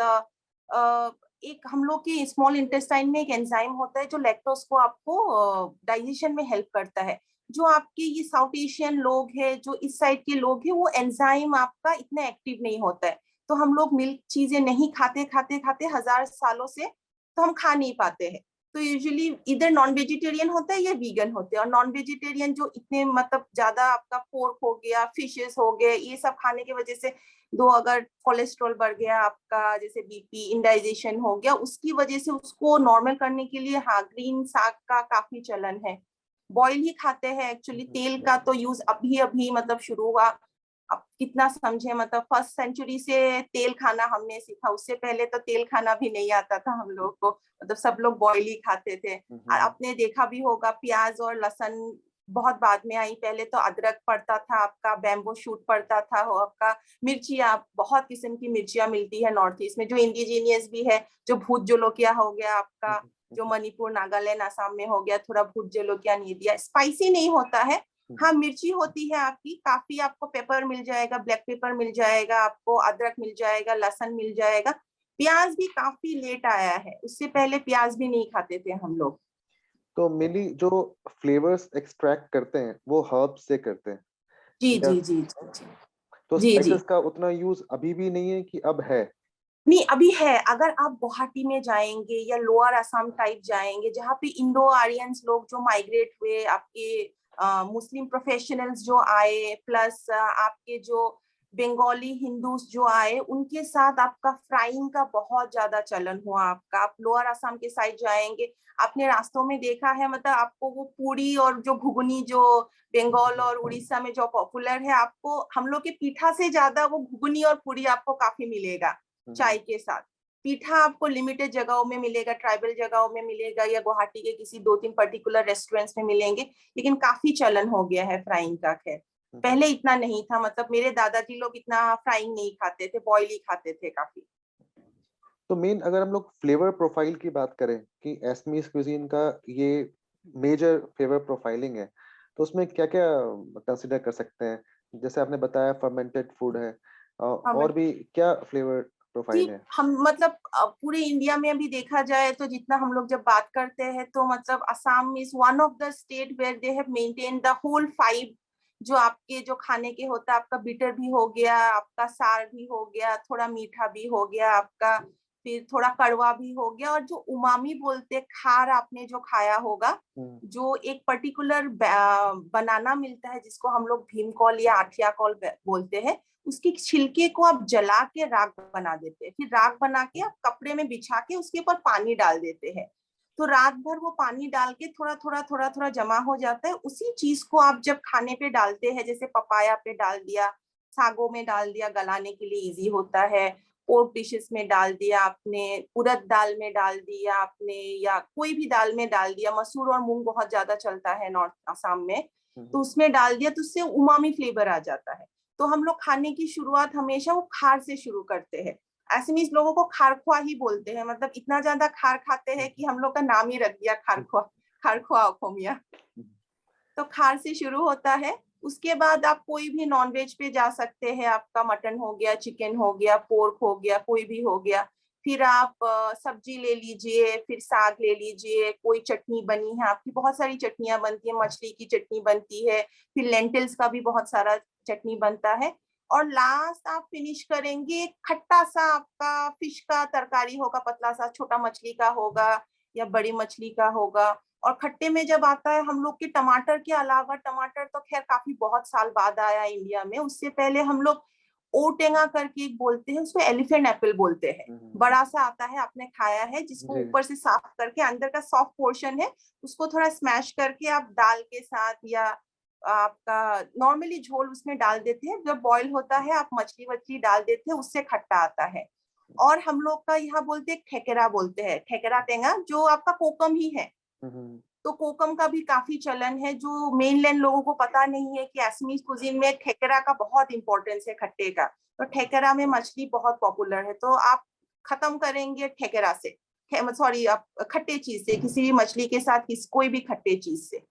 Speaker 2: एक हम लोग के स्मॉल इंटेस्टाइन में एक एंजाइम होता है जो लैक्टोज को आपको डाइजेशन में हेल्प करता है। जो आपके ये साउथ एशियन लोग हैं, जो इस साइड के लोग हैं, वो एंजाइम आपका इतना एक्टिव नहीं होता है, तो हम लोग मिल्क चीजें नहीं खाते खाते खाते हजार सालों से, तो हम खा नहीं पाते हैं। तो यूजुअली इधर नॉन वेजिटेरियन होता है या वीगन होते हैं, और नॉन वेजिटेरियन जो इतने मतलब ज्यादा आपका पोर्क हो गया, फिशेस हो गए, ये सब खाने की वजह से दो अगर कोलेस्ट्रॉल बढ़ गया आपका, जैसे बीपी, इंडाइजेशन हो गया, उसकी वजह से उसको नॉर्मल करने के लिए हाँ ग्रीन साग का काफी चलन है। बॉयल ही खाते हैं एक्चुअली, तेल का तो यूज अभी अभी मतलब शुरू हुआ। अब कितना समझे, मतलब फर्स्ट सेंचुरी से तेल खाना हमने सीखा, उससे पहले तो तेल खाना भी नहीं आता था हम लोग को, मतलब सब लोग बॉयल ही खाते थे। और आपने देखा भी होगा प्याज और लहसुन बहुत बाद में आई, पहले तो अदरक पड़ता था आपका, बैम्बो शूट पड़ता था आपका, मिर्चियाँ, बहुत किस्म की मिर्चियाँ मिलती है नॉर्थ ईस्ट में, जो इंडिजीनियस भी है, जो भूत जोलोकिया हो गया आपका, जो मणिपुर, नागालैंड, असम में हो गया, थोड़ा भूत जोलोकिया नहीं दिया, स्पाइसी नहीं होता है। हाँ मिर्ची होती है आपकी काफी, आपको पेपर मिल जाएगा, ब्लैक पेपर मिल जाएगा आपको, अदरक मिल जाएगा, लहसुन मिल जाएगा। प्याज भी काफी लेट आया है, उससे पहले प्याज भी नहीं खाते थे हम लोग।
Speaker 1: तो मेनली जो फ्लेवर्स एक्सट्रैक्ट करते हैं वो हर्ब्स से करते हैं,
Speaker 2: जी
Speaker 1: या
Speaker 2: जी जी जी जी
Speaker 1: तो
Speaker 2: जी जी।
Speaker 1: स्पाइसेस का उतना यूज अभी भी नहीं है कि अब है?
Speaker 2: नहीं अभी है, अगर आप गुवाहाटी में जाएंगे या लोअर असम टाइप जाएंगे, जहाँ पे इंडो आर्यंस लोग जो माइग्रेट हुए, आपके मुस्लिम प्रोफेशनल्स जो आए, प्लस आपके जो बंगाली हिंदूज जो आए, उनके साथ आपका फ्राइंग का बहुत ज्यादा चलन हुआ आपका। आप लोअर असम के साइड जाएंगे, आपने रास्तों में देखा है, मतलब आपको वो पूरी और जो घुगनी जो बंगाल और उड़ीसा में जो पॉपुलर है, आपको हम लोग के पीठा से ज्यादा वो घुगनी और पूरी आपको काफी मिलेगा चाय के साथ। पीठा आपको लिमिटेड जगहों में मिलेगा, ट्राइबल जगहों में मिलेगा, या गुवाहाटी के किसी 2-3 पर्टिकुलर रेस्टोरेंट्स में मिलेंगे, लेकिन काफी चलन हो गया है फ्राइंग का। खैर पहले इतना नहीं था, मतलब मेरे दादाजी लोग इतना फ्राइंग नहीं खाते थे, बॉयल ही खाते थे काफी।
Speaker 1: तो मेन अगर हम लोग फ्लेवर प्रोफाइल की बात करें कि एस्मीज क्विजीन का ये मेजर फ्लेवर प्रोफाइलिंग है, तो उसमें क्या-क्या कंसीडर कर सकते हैं? जैसे आपने बताया फर्मेंटेड फूड है,
Speaker 2: हाँ
Speaker 1: और भी क्या फ्लेवर
Speaker 2: जी,
Speaker 1: प्रोफाइल है?
Speaker 2: हम मतलब पूरे इंडिया में अभी देखा जाए तो जितना हम लोग जब बात करते हैं, तो मतलब Assam is one of the state where they have maintain the whole 5 जो आपके जो खाने के होता है, आपका बिटर भी हो गया, आपका सार भी हो गया, थोड़ा मीठा भी हो गया आपका, फिर थोड़ा कड़वा भी हो गया, और जो उमामी बोलते खार आपने जो खाया होगा, जो एक पर्टिकुलर बनाना मिलता है जिसको हम लोग भीमकॉल या आठिया कॉल बोलते हैं, उसके छिलके को आप जला के राख बना देते हैं, फिर राख बना के आप कपड़े में बिछा के उसके ऊपर पानी डाल देते हैं, तो रात भर वो पानी डाल के थोड़ा थोड़ा थोड़ा थोड़ा जमा हो जाता है। उसी चीज को आप जब खाने पे डालते हैं, जैसे पपाया पे डाल दिया, सागों में डाल दिया, गलाने के लिए इजी होता है, पोर्क डिशेस में डाल दिया आपने, उड़द दाल में डाल दिया आपने, या कोई भी दाल में डाल दिया, मसूर और मूंग बहुत ज्यादा चलता है नॉर्थ असम में, तो उसमें डाल दिया, तो उससे उमामी फ्लेवर आ जाता है। तो हम लोग खाने की शुरुआत हमेशा वो खार से शुरू करते हैं। असमीज लोगों को खारख्वा ही बोलते हैं, मतलब इतना ज्यादा खार खाते हैं कि हम लोग का नाम ही रख दिया खारख्वा, खारख्वा अखोमिया। तो खार से शुरू होता है। उसके बाद आप कोई भी नॉनवेज पे जा सकते हैं, आपका मटन हो गया, चिकन हो गया, पोर्क हो गया, कोई भी हो गया। फिर आप सब्जी ले लीजिए, फिर साग ले लीजिए, कोई चटनी बनी है आपकी, बहुत सारी चटनियां बनती है, मछली की चटनी बनती है, फिर लेंटिल्स का भी बहुत सारा चटनी बनता है, और लास्ट आप फिनिश करेंगे खट्टा सा आपका फिश का तरकारी होगा, पतला सा, छोटा मछली का होगा या बड़ी मछली का होगा। और खट्टे में जब आता है हम लोग के टमाटर के अलावा, टमाटर तो खैर काफी बहुत साल बाद आया इंडिया में, उससे पहले हम लोग ओटेंगा करके एक बोलते हैं, उसको एलिफेंट एप्पल बोलते हैं, बड़ा सा आता है, आपने खाया है, जिसको
Speaker 1: जी।
Speaker 2: ऊपर से साफ करके अंदर का सॉफ्ट पोर्शन है उसको थोड़ा स्मैश करके आप दाल के साथ या आपका नॉर्मली झोल उसमें डाल देते हैं, जब बॉईल होता है आप मछली वछली डाल देते हैं, उससे खट्टा आता है। और हम लोग का यहाँ बोलते हैं ठेकेरा, बोलते हैं ठेकेरा टेंगा, जो आपका कोकम ही है। तो कोकम का भी काफी चलन है, जो मेनलैंड लोगों को पता नहीं है कि असमीज कुजीन में ठेकेरा का बहुत इंपॉर्टेंस है, खट्टे का। तो ठेकेरा में मछली बहुत पॉपुलर है, तो आप खत्म करेंगे ठेकेरा से, सॉरी आप खट्टे चीज से, किसी भी मछली के साथ कोई भी खट्टे चीज से।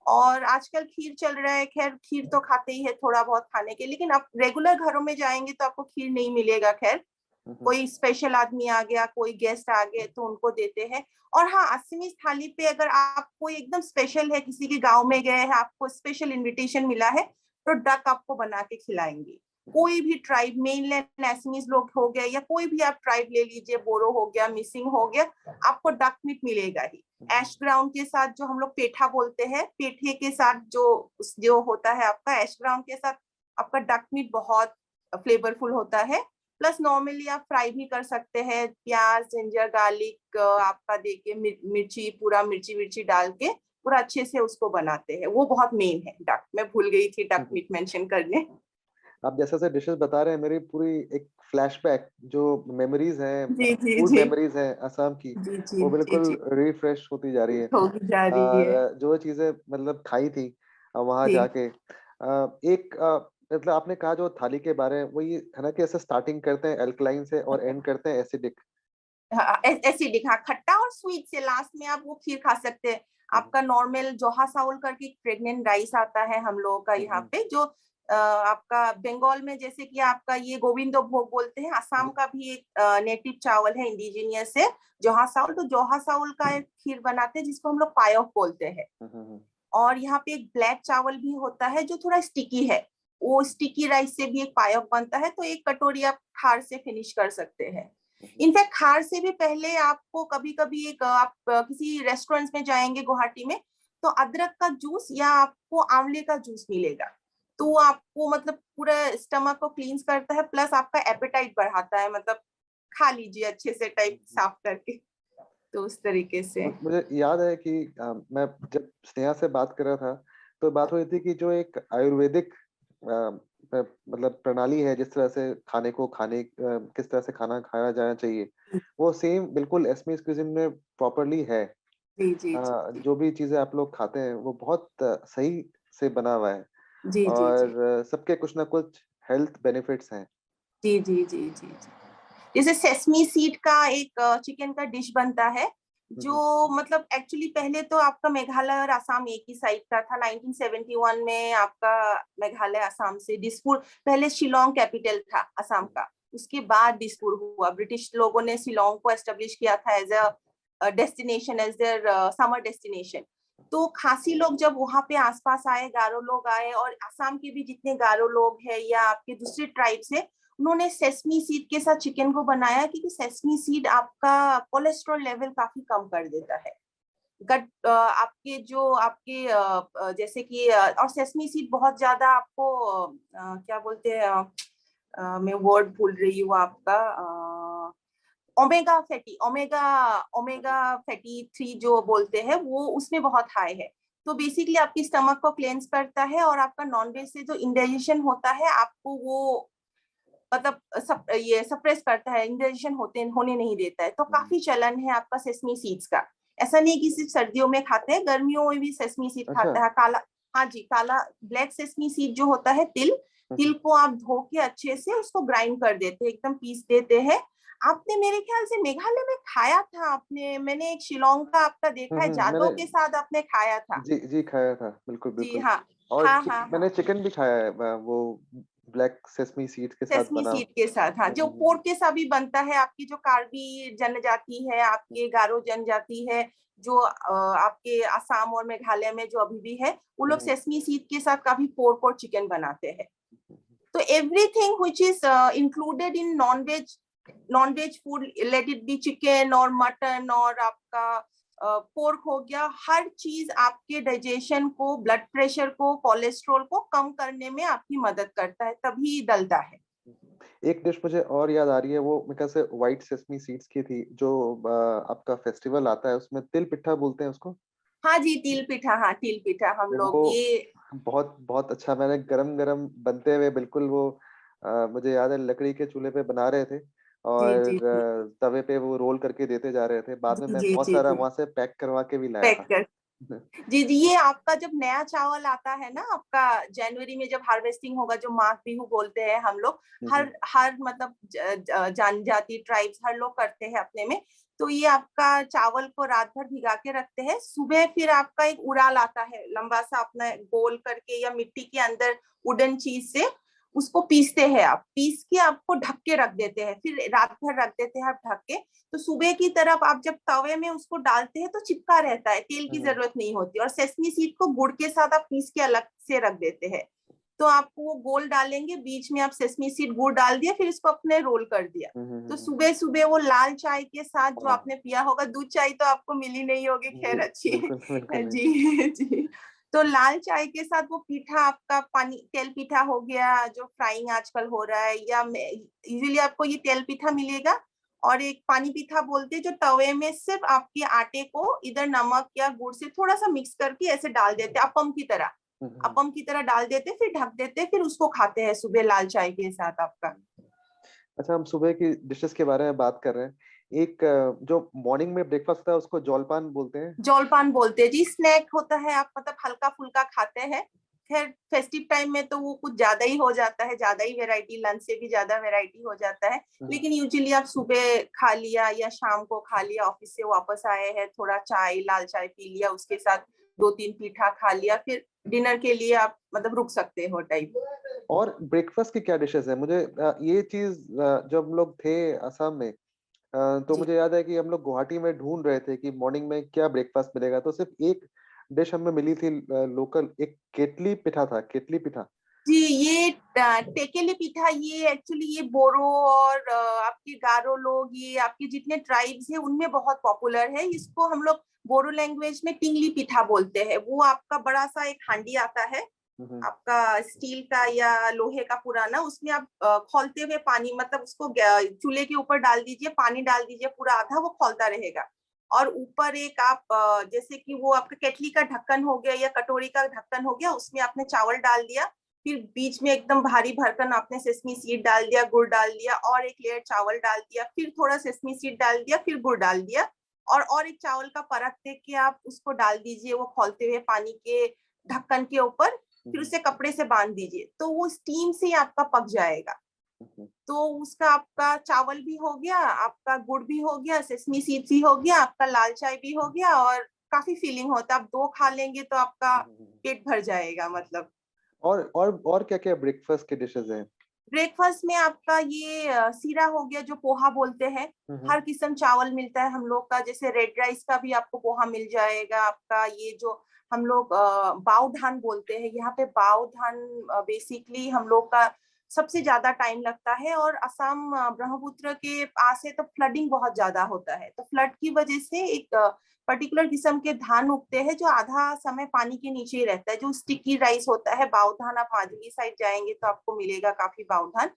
Speaker 2: और आजकल खीर चल रहा है, खैर खीर तो खाते ही है थोड़ा बहुत खाने के, लेकिन आप रेगुलर घरों में जाएंगे तो आपको खीर नहीं मिलेगा, खैर कोई स्पेशल आदमी आ गया, कोई गेस्ट आ गए तो उनको देते हैं। और हाँ, असमी थाली पे अगर आप कोई एकदम स्पेशल है, किसी के गांव में गए हैं, आपको स्पेशल इनविटेशन मिला है, तो डक आपको बना के खिलाएंगे। कोई भी ट्राइब, मेनलैंड असमीज लोग हो गए या कोई भी आप ट्राइब ले लीजिए, बोरो हो गया, मिसिंग हो गया, आपको डक मीट मिलेगा ही। ऐश ग्राउंड के साथ जो हम लोग पेठा बोलते हैं, पेठे के साथ जो होता है आपका ऐश ग्राउंड के साथ आपका डक मीट बहुत फ्लेवरफुल होता है। प्लस नॉर्मली आप फ्राई भी कर सकते हैं, प्याज, जिंजर, गार्लिक आपका देके मिर्ची, पूरा मिर्ची विर्ची डाल के पूरा अच्छे से उसको बनाते हैं। वो बहुत मेन है डक। मैं भूल गई थी डक मीट मेंशन करने।
Speaker 1: आप जैसे जैसे डिशेस बता रहे हैं, मेरी पूरी एक फ्लैशबैक जो मेमोरीज हैं,
Speaker 2: जी जी
Speaker 1: फूड
Speaker 2: जी
Speaker 1: मेमोरीज हैं असम की,
Speaker 2: जी जी
Speaker 1: वो
Speaker 2: जी
Speaker 1: बिल्कुल
Speaker 2: जी
Speaker 1: रिफ्रेश होती जा रही है।
Speaker 2: होगी जा रही है।
Speaker 1: और जो चीजें मतलब खाई थी वहां
Speaker 2: जी
Speaker 1: जाके, एक मतलब आपने कहा जो थाली के बारे में, वो ये है ना कि ऐसे स्टार्टिंग करते हैं एल्कलाइन से और एंड करते हैं एसिडिक।
Speaker 2: हाँ, एसिडिक, हाँ, खट्टा और स्वीट से लास्ट में आप वो खीर खा सकते हैं। आपका नॉर्मल जोहा साउल करके प्रेग्नेंट राइस आता है हम लोगों का यहाँ पे, जो आपका बंगाल में जैसे कि आपका ये गोविंदो भोग बोलते हैं, असम का भी एक नेटिव चावल है इंडिजिनियस है जोहा साउल। तो जोहा साउल का एक खीर बनाते हैं जिसको हम लोग पायोक बोलते हैं। और यहाँ पे एक ब्लैक चावल भी होता है जो थोड़ा स्टिकी है, वो स्टिकी राइस से भी एक पायोक बनता है। तो एक कटोरी आप खार से फिनिश कर सकते हैं। इनफैक्ट खार से भी पहले आपको कभी कभी एक आप किसी रेस्टोरेंट्स में जाएंगे गुवाहाटी में, तो अदरक का जूस या आपको आंवले का जूस मिलेगा। तो वो आपको मतलब पूरा स्टमक को क्लींस करता है, प्लस आपका एपेटाइट बढ़ाता है, मतलब खा लीजिए अच्छे से टाइप साफ करके। तो उस तरीके से
Speaker 1: मुझे याद है कि मैं जब स्नेहा से बात कर रहा था, तो बात हो रही थी कि जो एक आयुर्वेदिक मतलब प्रणाली है, जिस तरह से खाने को किस तरह से खाना खाया जाना चाहिए, वो सेम बिल्कुल एस्मीज क्विज़िन में प्रॉपरली है।
Speaker 2: जी जी जी
Speaker 1: जो भी चीजें आप लोग खाते हैं वो बहुत सही से बना हुआ है,
Speaker 2: जी जी जी
Speaker 1: और सबके कुछ ना कुछ हेल्थ बेनिफिट्स हैं।
Speaker 2: जी जी जी जी जी। जैसे सेसमी सीड का एक चिकन का डिश बनता है, जो मतलब एक्चुअली पहले तो आपका मेघालय और असम एक ही साइड का था। 1971 में आपका मेघालय असम से दिसपुर, पहले शिलोंग कैपिटल था असम का, उसके बाद दिसपुर हुआ। ब्रिटिश लोगों ने शिलोंग को एस्टेब्लिश किया था as a destination, as their summer destination. तो खासी लोग जब वहां पे आसपास आए, गारो लोग आए, और असम के भी जितने गारो लोग हैं या आपके दूसरे ट्राइब से, उन्होंने सेसमी सीड के साथ चिकन को बनाया, क्योंकि सेसमी सीड आपका कोलेस्ट्रॉल लेवल काफी कम कर देता है। गट आपके जो आपके जैसे कि और सेसमी सीड बहुत ज्यादा आपको क्या बोलते हैं, मैं वर्ड भूल रही हूँ आपका, ओमेगा ओमेगा फैटी 3 जो बोलते हैं, वो उसमें बहुत हाई है। तो बेसिकली आपकी स्टमक को क्लेंस करता है, और आपका नॉनवेज से जो इंडाइजेशन होता है आपको वो मतलब ये सप्रेस करता है, इंडाइजेशन होने नहीं देता है। तो काफी चलन है आपका सेसमी सीड्स का। ऐसा नहीं कि सिर्फ सर्दियों में खाते हैं, गर्मियों में भी सेसमी सीड
Speaker 1: अच्छा।
Speaker 2: खाता है। काला, हाँ जी, काला ब्लैक सेसमी सीड जो होता है, तिल, तिल को आप धो के अच्छे से उसको ग्राइंड कर देते हैं, एकदम पीस देते हैं। आपने मेरे ख्याल से मेघालय में खाया था आपने, मैंने एक शिलोंग का आपका देखा है,
Speaker 1: मैंने
Speaker 2: जादव के साथ आपने खाया था।
Speaker 1: जी जी खाया था, बिल्कुल
Speaker 2: जी
Speaker 1: बिल्कुल।
Speaker 2: हाँ
Speaker 1: और
Speaker 2: हाँ हाँ
Speaker 1: मैंने
Speaker 2: हाँ।
Speaker 1: चिकन भी खाया है, वो ब्लैक सेसमी सीड्स के साथ
Speaker 2: सेसमी
Speaker 1: बना।
Speaker 2: सीड के साथ, हाँ, जो पोर्क के साथ भी बनता है। आपकी जो कार्बी जनजाति है, आपके गारो जनजाति है, जो आपके असम और मेघालय में जो अभी भी है, वो लोग सेसमी सीड के साथ काफी पोर्क और चिकन बनाते हैं। तो everything which is included in non veg food, let it be chicken और मटन और आपका पोर्क हो गया, हर चीज आपके डाइजेशन को, ब्लड प्रेशर को, कोलेस्ट्रॉल को कम करने में आपकी मदद करता है, तभी डलता है।
Speaker 1: एक डिश मुझे और याद आ रही है, वो मेरे ख्याल से व्हाइट सेसमी सीड्स की थी, जो आपका फेस्टिवल आता है उसमें तिल पिट्ठा बोलते हैं उसको।
Speaker 2: हाँ जी, तिल पिठा, हाँ तिल पिठा हम लोग
Speaker 1: वो
Speaker 2: ये।
Speaker 1: बहुत बहुत अच्छा, मैंने गरम गरम बनते हुए बिल्कुल वो मुझे याद है लकड़ी के चूल्हे पे बना रहे थे,
Speaker 2: जी जी
Speaker 1: और
Speaker 2: जी
Speaker 1: तवे पे वो रोल करके देते जा रहे थे। बाद में
Speaker 2: जी
Speaker 1: मैं
Speaker 2: जी
Speaker 1: बहुत
Speaker 2: जी
Speaker 1: सारा
Speaker 2: जी
Speaker 1: वहां से पैक करवा के भी लाया
Speaker 2: पैक
Speaker 1: था।
Speaker 2: कर। जी जी, ये आपका जब नया चावल आता है ना, आपका जनवरी में जब हार्वेस्टिंग होगा, जो माघ बिहू बोलते हैं हम लोग, हर हर मतलब जनजाति ट्राइब्स हर लोग करते हैं अपने में। तो ये आपका चावल को रात भर भिगा के रखते हैं, सुबह फिर आपका एक उड़ाल आता है लंबा सा, अपना गोल करके या मिट्टी के अंदर वुडन चीज से उसको पीसते हैं। आप पीस के आपको ढक के रख देते हैं, फिर रात भर रख देते हैं आप ढक के। तो सुबह की तरफ आप जब तवे में उसको डालते हैं तो चिपका रहता है, तेल की जरूरत नहीं होती। और सेसमी सीड को गुड़ के साथ आप पीस के अलग से रख देते हैं। तो आपको वो गोल डालेंगे, बीच में आप सेसमी सीड गुड़ डाल दिया, फिर इसको अपने रोल कर दिया। तो सुबह सुबह वो लाल चाय के साथ जो
Speaker 1: वाह!
Speaker 2: आपने पिया होगा, दूध चाय तो आपको मिली नहीं होगी, खैर अच्छी
Speaker 1: बिल्कुल, बिल्कुल नहीं।
Speaker 2: जी जी। तो लाल चाय के साथ वो पीठा आपका, पानी तेल पीठा हो गया जो फ्राइंग आजकल हो रहा है, या यूजुअली आपको ये तेल पीठा मिलेगा, और एक पानी पीठा बोलते हैं जो तवे में सिर्फ आपके आटे को इधर नमक या गुड़ से थोड़ा सा मिक्स करके ऐसे डाल देते हैं, अपम की तरह,
Speaker 1: हुँ, हुँ, हुँ।
Speaker 2: अपम की तरह डाल देते, फिर ढक देते, फिर उसको खाते हैं सुबह लाल चाय के साथ आपका।
Speaker 1: अच्छा, हम सुबह की डिशेज़ के बारे में बात कर रहे हैं। एक जो मॉर्निंग में ब्रेकफ़ास्ट होता है उसको जौलपान बोलते हैं।
Speaker 2: जौलपान बोलते हैं जी, स्नैक होता है, आप मतलब हल्का फुल्का खाते हैं। खैर फेस्टिव टाइम में तो वो कुछ ज्यादा ही हो जाता है, ज्यादा ही वैरायटी, लंच से भी ज्यादा वैरायटी हो जाता है।
Speaker 1: हुँ, हुँ।
Speaker 2: लेकिन यूजुअली आप सुबह खा लिया या शाम को खा लिया, ऑफिस से वापस आए हैं, थोड़ा चाय, लाल चाय पी लिया, उसके साथ 2-3 पीठा खा लिया, फिर डिनर के लिए आप मतलब रुक सकते हो टाइप।
Speaker 1: और ब्रेकफ़ास्ट की क्या डिशेज़ हैं? मुझे ये चीज़ जब हम लोग थे असम में तो
Speaker 2: जी
Speaker 1: मुझे याद है कि हम लोग गुवाहाटी में ढूँढ रहे थे कि मॉर्निंग में क्या ब्रेकफ़ास्ट मिलेगा, तो सिर्फ़ एक डिश हमें मिली थी लोकल, एक केटली पिठा था, केटली पिठा।
Speaker 2: जी, ये टेकेली पीठा, ये एक्चुअली ये बोरो और आपके गारो लोग, ये आपके जितने ट्राइब्स हैं उनमें बहुत पॉपुलर है। इसको हम लोग बोरो लैंग्वेज में टिंगली पीठा बोलते हैं। वो आपका बड़ा सा एक हांडी आता है,
Speaker 1: हुँ, हुँ।
Speaker 2: आपका स्टील का या लोहे का पुराना, उसमें आप खौलते हुए पानी, मतलब उसको चूल्हे के ऊपर डाल दीजिए, पानी डाल दीजिए पूरा आधा, वो खौलता रहेगा। और ऊपर एक आप जैसे कि वो आपका केटली का ढक्कन हो गया या कटोरी का ढक्कन हो गया, उसमें आपने चावल डाल दिया, फिर बीच में एकदम भारी भरकन आपने सेसमी सीड डाल दिया, गुड़ डाल दिया, और एक लेयर चावल डाल दिया, फिर थोड़ा सेसमी सीड डाल दिया, फिर गुड़ डाल दिया, और एक चावल का परत दे के आप उसको डाल दीजिए वो खौलते हुए पानी के ढक्कन के ऊपर,
Speaker 1: हुँ,
Speaker 2: फिर
Speaker 1: हुँ।
Speaker 2: उसे कपड़े से बांध दीजिए, तो वो स्टीम से ही आपका पक जाएगा।
Speaker 1: हुँ, हुँ।
Speaker 2: तो उसका आपका चावल भी हो गया, आपका गुड़ भी हो गया, सेसमी सीड्स भी हो गया, आपका लाल चाय भी हो गया, और काफी फीलिंग होता है। आप 2 खा लेंगे तो आपका
Speaker 1: हुँ, हुँ, हुँ।
Speaker 2: पेट भर जाएगा मतलब।
Speaker 1: और क्या-क्या ब्रेकफ़ास्ट की डिशेज़ हैं?
Speaker 2: ब्रेकफास्ट में आपका ये सीरा हो गया जो पोहा बोलते हैं।
Speaker 1: हुँ, हुँ।
Speaker 2: हर किस्म चावल मिलता है हम लोग का, जैसे रेड राइस का भी आपको पोहा मिल जाएगा। आपका ये जो हम लोग बाव धान बोलते हैं, यहाँ पे बाव धान बेसिकली हम लोग का सबसे ज्यादा टाइम लगता है, और असम ब्रह्मपुत्र के पास है तो फ्लडिंग बहुत ज्यादा होता है, तो फ्लड की वजह से एक पर्टिकुलर किस्म के धान उगते हैं जो आधा समय पानी के नीचे ही रहता है, जो स्टिकी राइस होता है। बाव धान आप माजुली साइड जाएंगे तो आपको मिलेगा काफी बाव धान।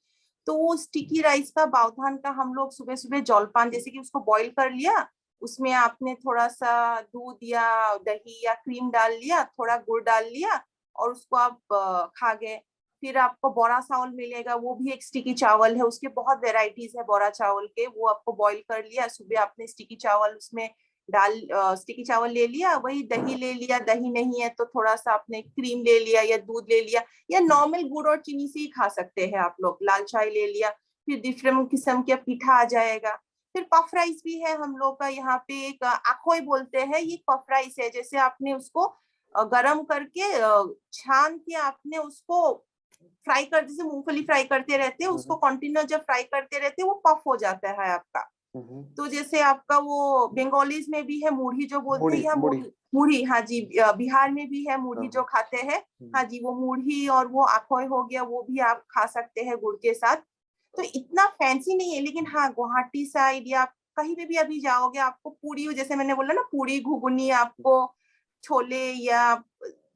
Speaker 2: तो वो स्टिकी राइस का, बाव धान का हम लोग सुबह सुबह जौलपान, जैसे कि उसको बॉईल कर लिया, उसमें आपने थोड़ा सा दूध या दही या क्रीम डाल लिया, थोड़ा गुड़ डाल लिया, और उसको आप खा गए। फिर आपको बोरा चावल मिलेगा, वो भी एक स्टिकी चावल है, उसके बहुत वेराइटीज है बोरा चावल के, वो आपको बॉईल कर लिया, सुबह आपने स्टिकी चावल उसमें डाल, स्टिकी चावल ले लिया, वही दही ले लिया, दही नहीं है तो थोड़ा सा आपने क्रीम ले लिया या दूध ले लिया, या नॉर्मल गुड़ और चीनी से ही खा सकते हैं आप लोग, लाल चाय ले लिया, फिर डिफरेंट किस्म का पीठा आ जाएगा। फिर पफ राइस भी है हम लोग का यहाँ पे, एक आखोई बोलते हैं, ये पफ राइस है, जैसे आपने उसको गरम करके छान के आपने उसको फ्राई कर, जैसे मूंगफली फ्राई करते रहते हैं
Speaker 1: हुँ,
Speaker 2: उसको
Speaker 1: हुँ।
Speaker 2: कंटिन्यू जब फ्राई करते रहते हैं वो पफ हो जाता है आपका।
Speaker 1: हुँ, हुँ।
Speaker 2: तो जैसे आपका वो बंगालीज में भी है मुढ़ी जो बोलते हैं,
Speaker 1: मुढ़ी
Speaker 2: यहाँ
Speaker 1: मुढ़ी।
Speaker 2: मुढ़ी, मुढ़ी, हाँ जी, बिहार में भी है
Speaker 1: हाँ,
Speaker 2: मुढ़ी जो
Speaker 1: हाँ।
Speaker 2: खाते हैं। हाँ
Speaker 1: हुँ,
Speaker 2: जी, वो मुढ़ी और वो आखोई हो गया, वो भी आप खा सकते हैं गुड़ के साथ। तो इतना फैंसी नहीं है, लेकिन हाँ गुवाहाटी साइड या कहीं पे भी अभी जाओगे आपको पूरी, जैसे मैंने बोला ना, पूरी घुगनी, आपको छोले या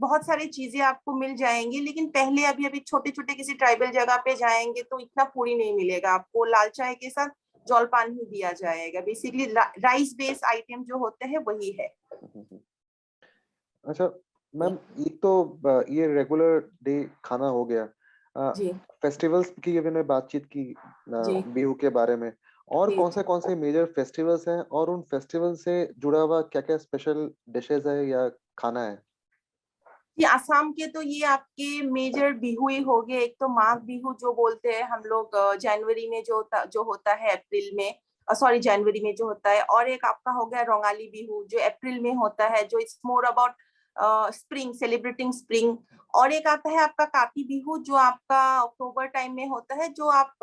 Speaker 2: बहुत सारी चीजें आपको मिल जाएंगी। लेकिन पहले अभी अभी छोटे छोटे किसी ट्राइबल जगह पे जाएंगे तो इतना पूरी नहीं मिलेगा आपको, लाल चाय के साथ जौलपान ही दिया जाएगा। बेसिकली राइस बेस्ड आइटम जो होते हैं वही है।
Speaker 1: हुँ, हुँ, हुँ। अच्छा मैम, एक तो ये रेगुलर डे खाना हो गया।
Speaker 2: जी
Speaker 1: फेस्टिवल्स की अभी हमने बातचीत की
Speaker 2: जी
Speaker 1: बिहू के बारे में। और
Speaker 2: जी।
Speaker 1: कौन से मेजर फेस्टिवल्स हैं और उन फेस्टिवल से जुड़ा हुआ क्या-क्या स्पेशल डिशेज़ है या खाना है?
Speaker 2: जी, असम के तो ये आपके मेजर बिहू ही हो गए। एक तो माघ बिहू जो बोलते हैं हम लोग, जनवरी में जो होता है अप्रैल में, सॉरी जनवरी में जो होता है, और एक आपका हो गया रोंगाली बिहू जो अप्रैल में होता है, जो it's more about spring, celebrating spring. और एक आता है आपका काती बिहू जो आपका अक्टूबर टाइम में होता है, जो आप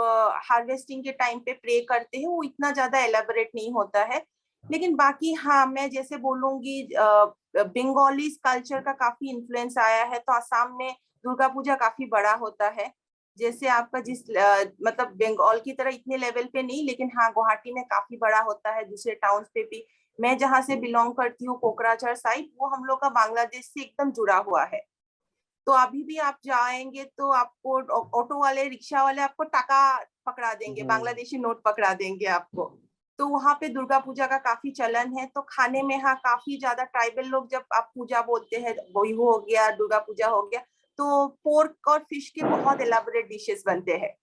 Speaker 2: हार्वेस्टिंग के टाइम पे प्रे करते हैं, वो इतना ज्यादा एलेबोरेट नहीं होता है। लेकिन बाकी हाँ, मैं जैसे बोलूंगी बंगाली कल्चर का काफी इन्फ्लुएंस आया है, तो असम में दुर्गा पूजा काफी बड़ा होता है। जैसे आपका मतलब बंगाल की तरह इतने लेवल पे नहीं, लेकिन हाँ गुवाहाटी में काफी बड़ा होता है, दूसरे टाउन्स पे भी। मैं जहाँ से बिलोंग करती हूँ, कोकराझार साइड, वो हम लोग का बांग्लादेश से एकदम जुड़ा हुआ है। तो अभी भी आप जाएंगे तो आपको ऑटो वाले, रिक्शा वाले आपको टाका पकड़ा देंगे, बांग्लादेशी नोट पकड़ा देंगे आपको। तो वहां पे दुर्गा पूजा का काफी चलन है। तो खाने में हाँ काफी ज्यादा ट्राइबल लोग, जब आप पूजा बोलते हैं, वही हो गया, दुर्गा पूजा हो गया, तो पोर्क और फिश के बहुत एलाबोरेट डिशेस बनते हैं।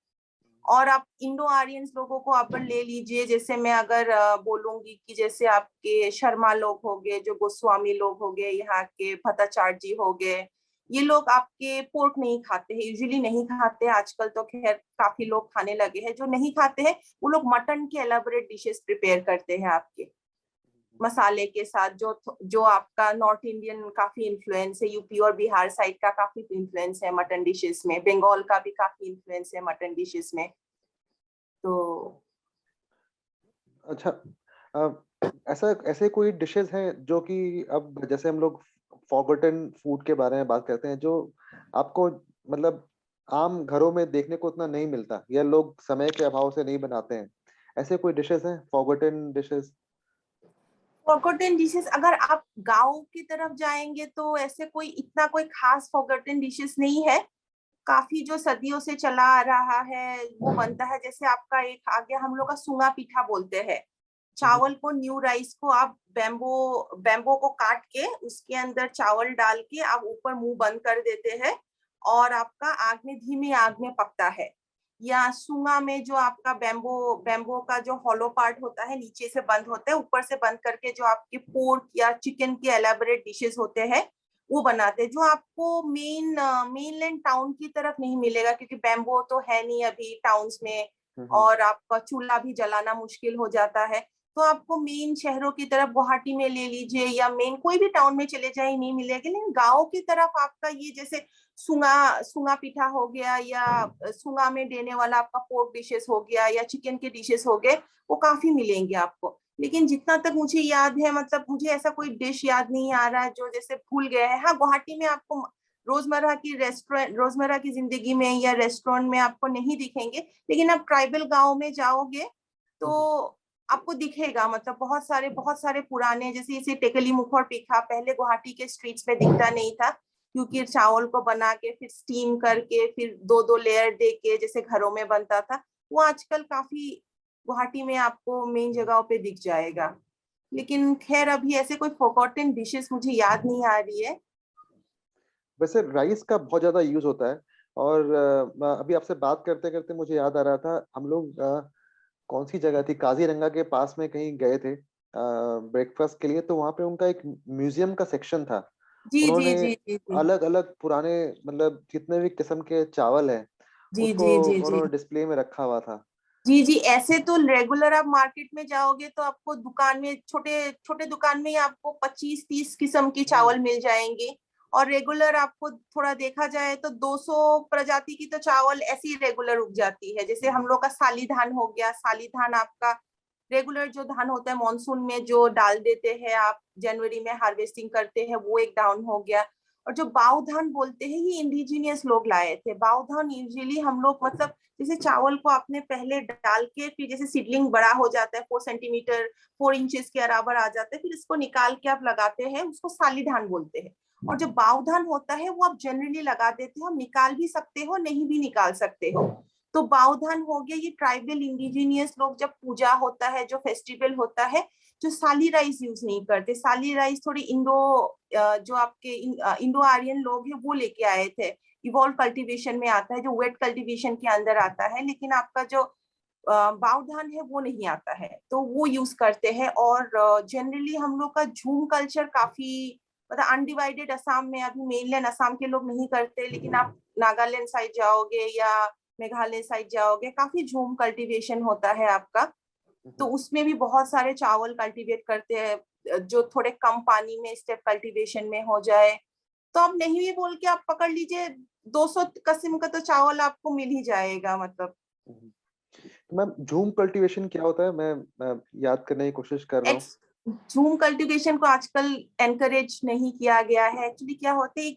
Speaker 2: और आप इंडो आर्यंस लोगों को आप ले लीजिए, जैसे मैं अगर बोलूंगी कि जैसे आपके शर्मा लोग हो गए, जो गोस्वामी लोग हो गए, यहाँ के भट्टाचार्य हो गए, ये लोग आपके पोर्क नहीं खाते हैं, यूजुअली नहीं खाते हैं। आजकल तो खैर काफी लोग खाने लगे हैं। जो नहीं खाते हैं वो लोग मटन के एलाबोरेट डिशेस प्रिपेयर करते हैं आपके मसाले के साथ, जो जो आपका नॉर्थ इंडियन काफी इन्फ्लुएंस है, यूपी और बिहार साइड का काफी इन्फ्लुएंस है मटन डिशेस में, बंगाल का भी काफी इन्फ्लुएंस है मटन डिशेस में। तो
Speaker 1: अच्छा, ऐसा ऐसे कोई डिशेस हैं जो कि अब जैसे हम लोग फॉरगॉटन फूड के बारे में बात करते हैं, जो आपको मतलब आम घरों में देखने को उतना नहीं मिलता, या लोग समय के अभाव से नहीं बनाते हैं, ऐसे कोई डिशेस हैं फॉरगॉटन डिशेस?
Speaker 2: फॉरगॉटन डिशेस, अगर आप गांव की तरफ जाएंगे तो ऐसे कोई इतना कोई खास फॉरगॉटन डिशेस नहीं है। काफी जो सदियों से चला आ रहा है वो बनता है। जैसे आपका एक आ गया, हम लोग का सूंगा पीठा बोलते हैं। चावल को, न्यू राइस को आप बैम्बो बैम्बो को काट के उसके अंदर चावल डाल के आप ऊपर मुंह बंद कर देते हैं, और आपका आग में, धीमी आग में पकता है। या सूंगा में जो आपका बैम्बो बैम्बो का जो हॉलो पार्ट होता है, नीचे से बंद होता है, ऊपर से बंद करके जो आपके पोर्क या चिकन के एलाबोरेट डिशेस होते हैं वो बनाते हैं, जो आपको मेनलैंड टाउन की तरफ नहीं मिलेगा, क्योंकि बैम्बो तो है नहीं अभी टाउन्स में, और आपका चूल्हा भी जलाना मुश्किल हो जाता है। तो आपको मेन शहरों की तरफ, गुवाहाटी में ले लीजिए या मेन कोई भी टाउन में चले जाए, नहीं मिलेगा। लेकिन गाँव की तरफ आपका ये जैसे सुंगा सुंगा पीठा हो गया, या सुंगा में देने वाला आपका पोर्क डिशेस हो गया, या चिकन के डिशेस हो गए, वो काफी मिलेंगे आपको। लेकिन जितना तक मुझे याद है, मतलब मुझे ऐसा कोई डिश याद नहीं आ रहा है जो जैसे भूल गया है। हाँ, गुवाहाटी में आपको रोजमर्रा की जिंदगी में या रेस्टोरेंट में आपको नहीं दिखेंगे, लेकिन आप ट्राइबल गांव में जाओगे तो आपको दिखेगा। मतलब बहुत सारे पुराने, जैसे इसे टेकली मुखर पीठा पहले गुवाहाटी के स्ट्रीट्स में दिखता नहीं था, क्योंकि चावल को बना के फिर स्टीम करके फिर दो दो लेयर दे के जैसे घरों में बनता था, वो आजकल काफी गुवाहाटी में आपको मेन जगहों पे दिख जाएगा। लेकिन खैर अभी ऐसे कोई फॉरगॉटन डिशेस मुझे याद नहीं आ रही है।
Speaker 1: वैसे राइस का बहुत ज्यादा यूज होता है, और अभी आपसे बात करते करते मुझे याद आ रहा था, हम लोग कौन सी जगह थी, काजीरंगा के पास में कहीं गए थे ब्रेकफास्ट के लिए, तो वहां पे उनका एक म्यूजियम का सेक्शन था।
Speaker 2: जी जी
Speaker 1: उन्होंने
Speaker 2: जी जी जी
Speaker 1: अलग अलग पुराने, मतलब जितने भी किस्म के चावल हैं,
Speaker 2: जी
Speaker 1: उसको
Speaker 2: जी जी जी
Speaker 1: उन्होंने डिस्प्ले में रखा हुआ था।
Speaker 2: जी जी। ऐसे तो रेगुलर आप मार्केट में जाओगे तो आपको दुकान में, छोटे छोटे दुकान में ही आपको 25-30 किस्म की चावल मिल जाएंगे। और रेगुलर आपको थोड़ा देखा जाए तो 200 प्रजाति की तो चावल ऐसी रेगुलर उग जाती है। जैसे हम लोग का साली धान हो गया, साली धान आपका रेगुलर जो धान होता है मॉनसून में जो डाल देते हैं आप, जनवरी में हार्वेस्टिंग करते हैं, वो एक डाउन हो गया। और जो बाव धान बोलते हैं, ये इंडिजिनियस लोग लाए थे। बाव धान यूजुअली हम लोग, मतलब जैसे चावल को आपने पहले डाल के फिर जैसे सीडलिंग बड़ा हो जाता है, 4 सेंटीमीटर, 4 इंचेस के बराबर आ जाता है, फिर इसको निकाल के आप लगाते हैं, उसको साली धान बोलते हैं। और जो बाव धान होता है वो आप जनरली लगा देते हो, निकाल भी सकते हो, नहीं भी निकाल सकते हो। तो बावधान हो गया, ये ट्राइबल इंडिजिनियस लोग, जब पूजा होता है, जो फेस्टिवल होता है, जो साली राइस यूज नहीं करते। साली राइस थोड़ी जो आपके इंडो आर्यन लोग हैं वो लेके आए थे, इवॉल्व कल्टीवेशन में आता है, जो वेट कल्टीवेशन के अंदर आता है। लेकिन आपका जो बावधान है वो नहीं आता है, तो वो यूज करते हैं। और जनरली हम लोग का झूम कल्चर काफी, मतलब अनडिवाइडेड असम में, अभी मेनलैंड असम के लोग नहीं करते, लेकिन आप नागालैंड साइड जाओगे या मेघालय साइड जाओगे, काफी झूम कल्टीवेशन होता है आपका। तो उसमें भी बहुत सारे चावल कल्टीवेट करते हैं, जो थोड़े कम पानी में स्टेप कल्टीवेशन में हो जाए। तो आप नहीं भी बोल के आप पकड़ लीजिए, 200 किस्म का तो चावल आपको मिल ही जाएगा मतलब।
Speaker 1: तो मैम, झूम कल्टीवेशन क्या होता है? मैं याद करने की कोशिश कर रहा हूँ।
Speaker 2: झूम कल्टीवेशन को आजकल एनकरेज नहीं किया गया है। एक्चुअली क्या होते है,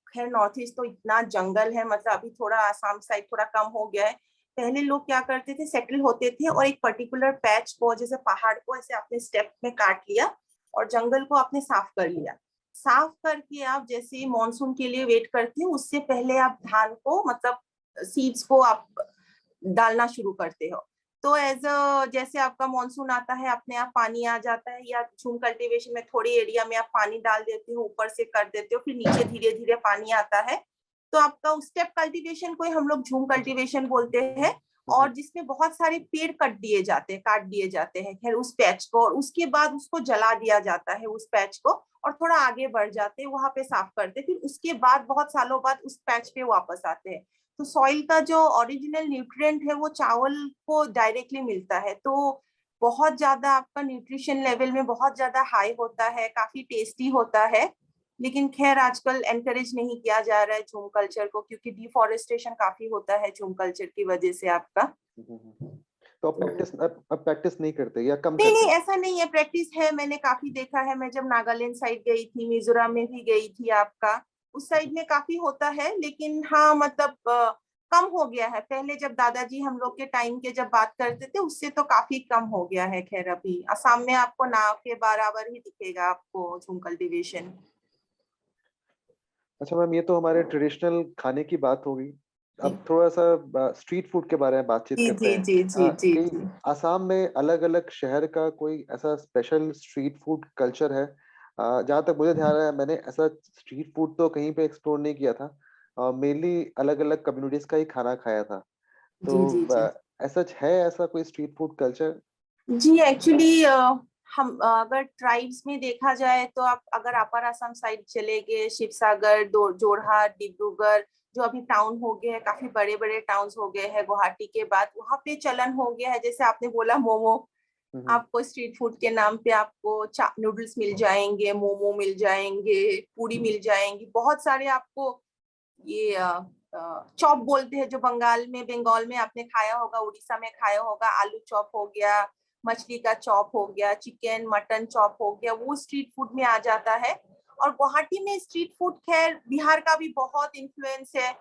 Speaker 2: खैर नॉर्थ ईस्ट तो इतना जंगल है, मतलब अभी थोड़ा आसाम साइड थोड़ा कम हो गया है। पहले लोग क्या करते थे, सेटल होते थे और एक पर्टिकुलर पैच को, जैसे पहाड़ को ऐसे अपने स्टेप में काट लिया और जंगल को आपने साफ कर लिया। साफ करके आप जैसे मॉनसून के लिए वेट करते हो, उससे पहले आप धान को, मतलब सीड्स को आप डालना शुरू करते हो। तो एज अ जैसे आपका मॉनसून आता है, अपने आप पानी आ जाता है, या झूम कल्टीवेशन में थोड़ी एरिया में आप पानी डाल देते हो, ऊपर से कर देते हो, फिर नीचे धीरे धीरे पानी आता है। तो आपका उस स्टेप कल्टीवेशन को ही हम लोग झूम कल्टीवेशन बोलते हैं। और जिसमें बहुत सारे पेड़ काट दिए जाते हैं खैर उस पैच को, और उसके बाद उसको जला दिया जाता है उस पैच को, और थोड़ा आगे बढ़ जाते हैं, वहां पे साफ करते हैं, फिर उसके बाद बहुत सालों बाद उस पैच पे वापस आते हैं। तो सॉइल का जो ओरिजिनल न्यूट्रिएंट है वो चावल को डायरेक्टली मिलता है, तो बहुत ज्यादा आपका न्यूट्रिशन लेवल में बहुत ज्यादा हाई होता है, काफी टेस्टी होता है। लेकिन खैर आजकल एनकरेज नहीं किया जा रहा है झूम कल्चर को, क्योंकि डिफॉरेस्टेशन काफी होता है झूम कल्चर की वजह से आपका।
Speaker 1: तो अब प्रैक्टिस नहीं करते या कम
Speaker 2: नहीं
Speaker 1: करते
Speaker 2: नहीं,
Speaker 1: हैं?
Speaker 2: ऐसा नहीं है, प्रैक्टिस है, मैंने काफी देखा है। मैं जब नागालैंड साइड गई थी, मिजोरम में भी गई थी आपका, उस साइड में काफी होता है। लेकिन हाँ मतलब कम हो गया है। पहले जब दादाजी हम लोग के टाइम के जब बात करते थे, उससे तो काफी कम हो गया है। खैर अभी असम में आपको नाव के बराबर ही दिखेगा आपको झूम कल्टीवेशन।
Speaker 1: अच्छा मैम, ये तो हमारे ट्रेडिशनल खाने की बात होगी। अब थोड़ा सा स्ट्रीट फूड के बारे में बातचीत
Speaker 2: जी
Speaker 1: करते
Speaker 2: जी
Speaker 1: हैं।
Speaker 2: जी जी जी
Speaker 1: कि
Speaker 2: जी।
Speaker 1: आसाम में अलग अलग शहर का कोई ऐसा स्पेशल स्ट्रीट फूड कल्चर है? जहाँ तक मुझे ध्यान है, मैंने ऐसा स्ट्रीट फूड तो कहीं पे एक्सप्लोर नहीं किया था। मेनली अलग अलग कम्युनिटीज का ही खाना खाया था। तो
Speaker 2: जी जी जी
Speaker 1: ऐसा है, ऐसा कोई स्ट्रीट फूड कल्चर?
Speaker 2: जी। एक्चुअली हम अगर ट्राइब्स में देखा जाए तो आप अगर अपर असम साइड चले गए, शिवसागर, जोरहाट, डिब्रूगढ़, जो अभी टाउन हो गए हैं, काफी बड़े बड़े टाउन्स हो गए हैं गुवाहाटी के बाद, वहां पे चलन हो गया है। जैसे आपने बोला मोमो, आपको स्ट्रीट फूड के नाम पे आपको नूडल्स मिल जाएंगे, मोमो मिल जाएंगे, पूरी मिल जाएंगी, बहुत सारे आपको। ये चॉप बोलते हैं, जो बंगाल में आपने खाया होगा, उड़ीसा में खाया होगा, आलू चॉप हो गया, मछली का चॉप हो गया, चिकन मटन चॉप हो गया, वो स्ट्रीट फूड में आ जाता है। और गुवाहाटी में स्ट्रीट फूड, खैर बिहार का भी बहुत इन्फ्लुएंस है।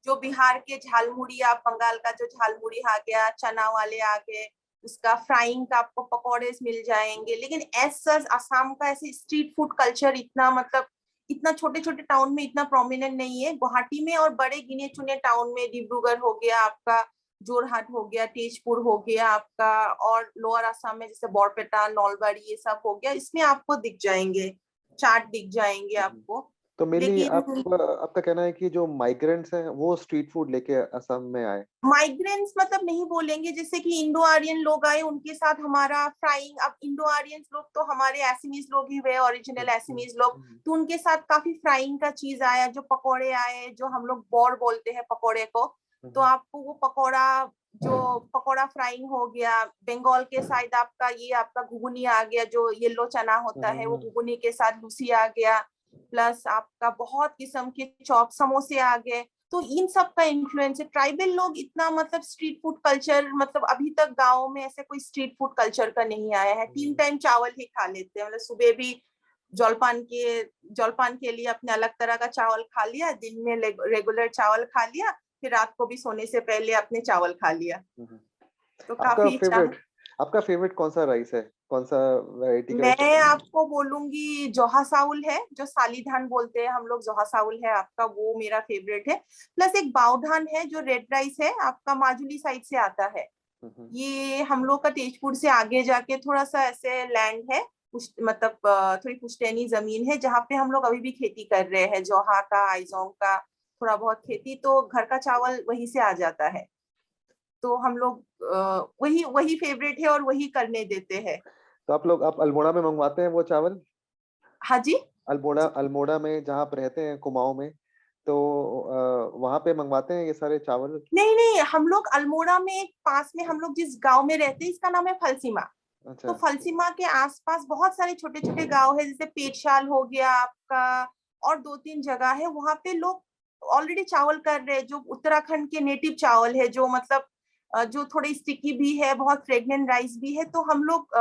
Speaker 2: जो बिहार के झालमुड़ी, आप बंगाल का जो झालमुड़ी आ गया, चना वाले आ गए, उसका फ्राइंग का आपको पकौड़े मिल जाएंगे। लेकिन ऐसा असम का ऐसे स्ट्रीट फूड कल्चर इतना, मतलब इतना छोटे छोटे टाउन में इतना प्रोमिनेंट नहीं है। गुवाहाटी में और बड़े गिने चुने टाउन में, डिब्रूगढ़ हो गया आपका, जोरहाट हो गया, तेजपुर हो गया आपका, और लोअर असम में जैसे बरपेटा, नौलबाड़ी, ये सब हो गया, इसमें आपको दिख जाएंगे, चाट दिख जाएंगे आपको।
Speaker 1: तो मेनली
Speaker 2: लेकिन
Speaker 1: आपका कहना है कि जो माइग्रेंट्स हैं वो स्ट्रीट फूड लेके असम में आए?
Speaker 2: माइग्रेंट्स मतलब नहीं बोलेंगे, जैसे कि इंडो आर्यन लोग आए, उनके साथ हमारा फ्राइंग, अब इंडो आर्यन लोग तो हमारे एसमीज लोग ही हुए, ओरिजिनल एसमीज लोग, तो उनके साथ काफी फ्राइंग का चीज आया, जो पकोड़े आए, जो हम लोग बोर बोलते हैं पकोड़े को। तो आपको वो पकोड़ा, जो पकोड़ा फ्राइंग हो गया। बंगाल के साइड आपका ये आपका घुगनी आ गया, जो येलो चना होता है, वो घुगनी के साथ लूसी आ गया। प्लस आपका बहुत किस्म के चॉप समोसे आ गए। तो इन सब का इन्फ्लुएंस है। ट्राइबल लोग इतना, मतलब स्ट्रीट फूड कल्चर, मतलब अभी तक गाँव में ऐसे कोई स्ट्रीट फूड कल्चर का नहीं आया है। 3 टाइम चावल ही खा लेते हैं, मतलब सुबह भी जलपान के लिए अपने अलग तरह का चावल खा लिया, दिन में रेगुलर चावल खा लिया, फिर रात को भी सोने से पहले अपने चावल खा लिया। तो
Speaker 1: आपका
Speaker 2: काफी अच्छा।
Speaker 1: फेवरेट आपका फेवरेट कौन सा राइस है? कौन सा वैरायटी का
Speaker 2: मैं
Speaker 1: राइस?
Speaker 2: आपको बोलूंगी जोहा साउल है, जो साली धान बोलते हैं हम लोग, जोहा साउल है आपका, वो मेरा फेवरेट है। प्लस एक बाव धान है, जो रेड राइस है आपका, माजुली साइड से आता है। ये हम लोग का तेजपुर से आगे जाके थोड़ा सा ऐसे लैंड है, मतलब थोड़ी पुश्तैनी जमीन है, जहाँ पे हम लोग अभी भी खेती कर रहे हैं, जोहा का, आइजोंग का थोड़ा बहुत खेती, तो घर का चावल वहीं से आ जाता है। तो हम लोग वही वही फेवरेट है और वही करने देते हैं।
Speaker 1: तो आप अल्मोड़ा में मंगवाते हैं वो चावल?
Speaker 2: हाँ जी।
Speaker 1: अल्मोड़ा अल्मोड़ा में जहाँ आप रहते हैं, कुमाऊं में, तो वहां पे मंगवाते हैं ये सारे चावल?
Speaker 2: नहीं नहीं, हम लोग अल्मोड़ा में एक पास में, हम लोग जिस गांव में रहते हैं, इसका नाम है फलसीमा। तो
Speaker 1: अच्छा।
Speaker 2: फलसीमा के आसपास बहुत सारे छोटे छोटे गांव है, जैसे पेटशाल हो गया आपका, और 2-3 जगह है, वहां पे लोग ऑलरेडी चावल कर रहे हैं, जो उत्तराखंड के नेटिव चावल है, जो मतलब जो थोड़े स्टिकी भी है, बहुत फ्रेगनेंट राइस भी है। तो हम लोग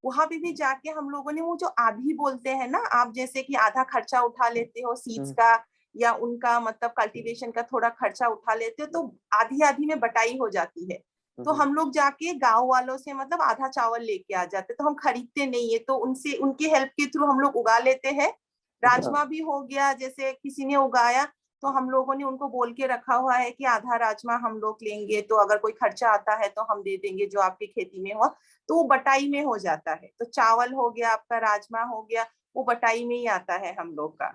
Speaker 2: वहां पे भी जाके हम लोगों ने वो जो आधी बोलते हैं ना, आप जैसे कि आधा खर्चा उठा लेते हो सीड्स
Speaker 1: हम्म,
Speaker 2: का या उनका मतलब कल्टीवेशन का थोड़ा खर्चा उठा लेते हो, तो आधी आधी में बटाई हो जाती है। तो
Speaker 1: हम्म,
Speaker 2: हम लोग जाके गांव वालों से मतलब आधा चावल लेके आ जाते, तो हम खरीदते नहीं है, तो उनसे उनकी हेल्प के थ्रू हम लोग उगा लेते हैं।
Speaker 1: अच्छा।
Speaker 2: राजमा भी हो गया, जैसे किसी ने उगाया तो हम लोगों ने उनको बोल के रखा हुआ है कि आधा राजमा हम लोग लेंगे, तो अगर कोई खर्चा आता है तो हम दे देंगे जो आपकी खेती में हो, तो वो बटाई में हो जाता है। तो चावल हो गया आपका, राजमा हो गया, वो बटाई में ही आता है हम लोग का।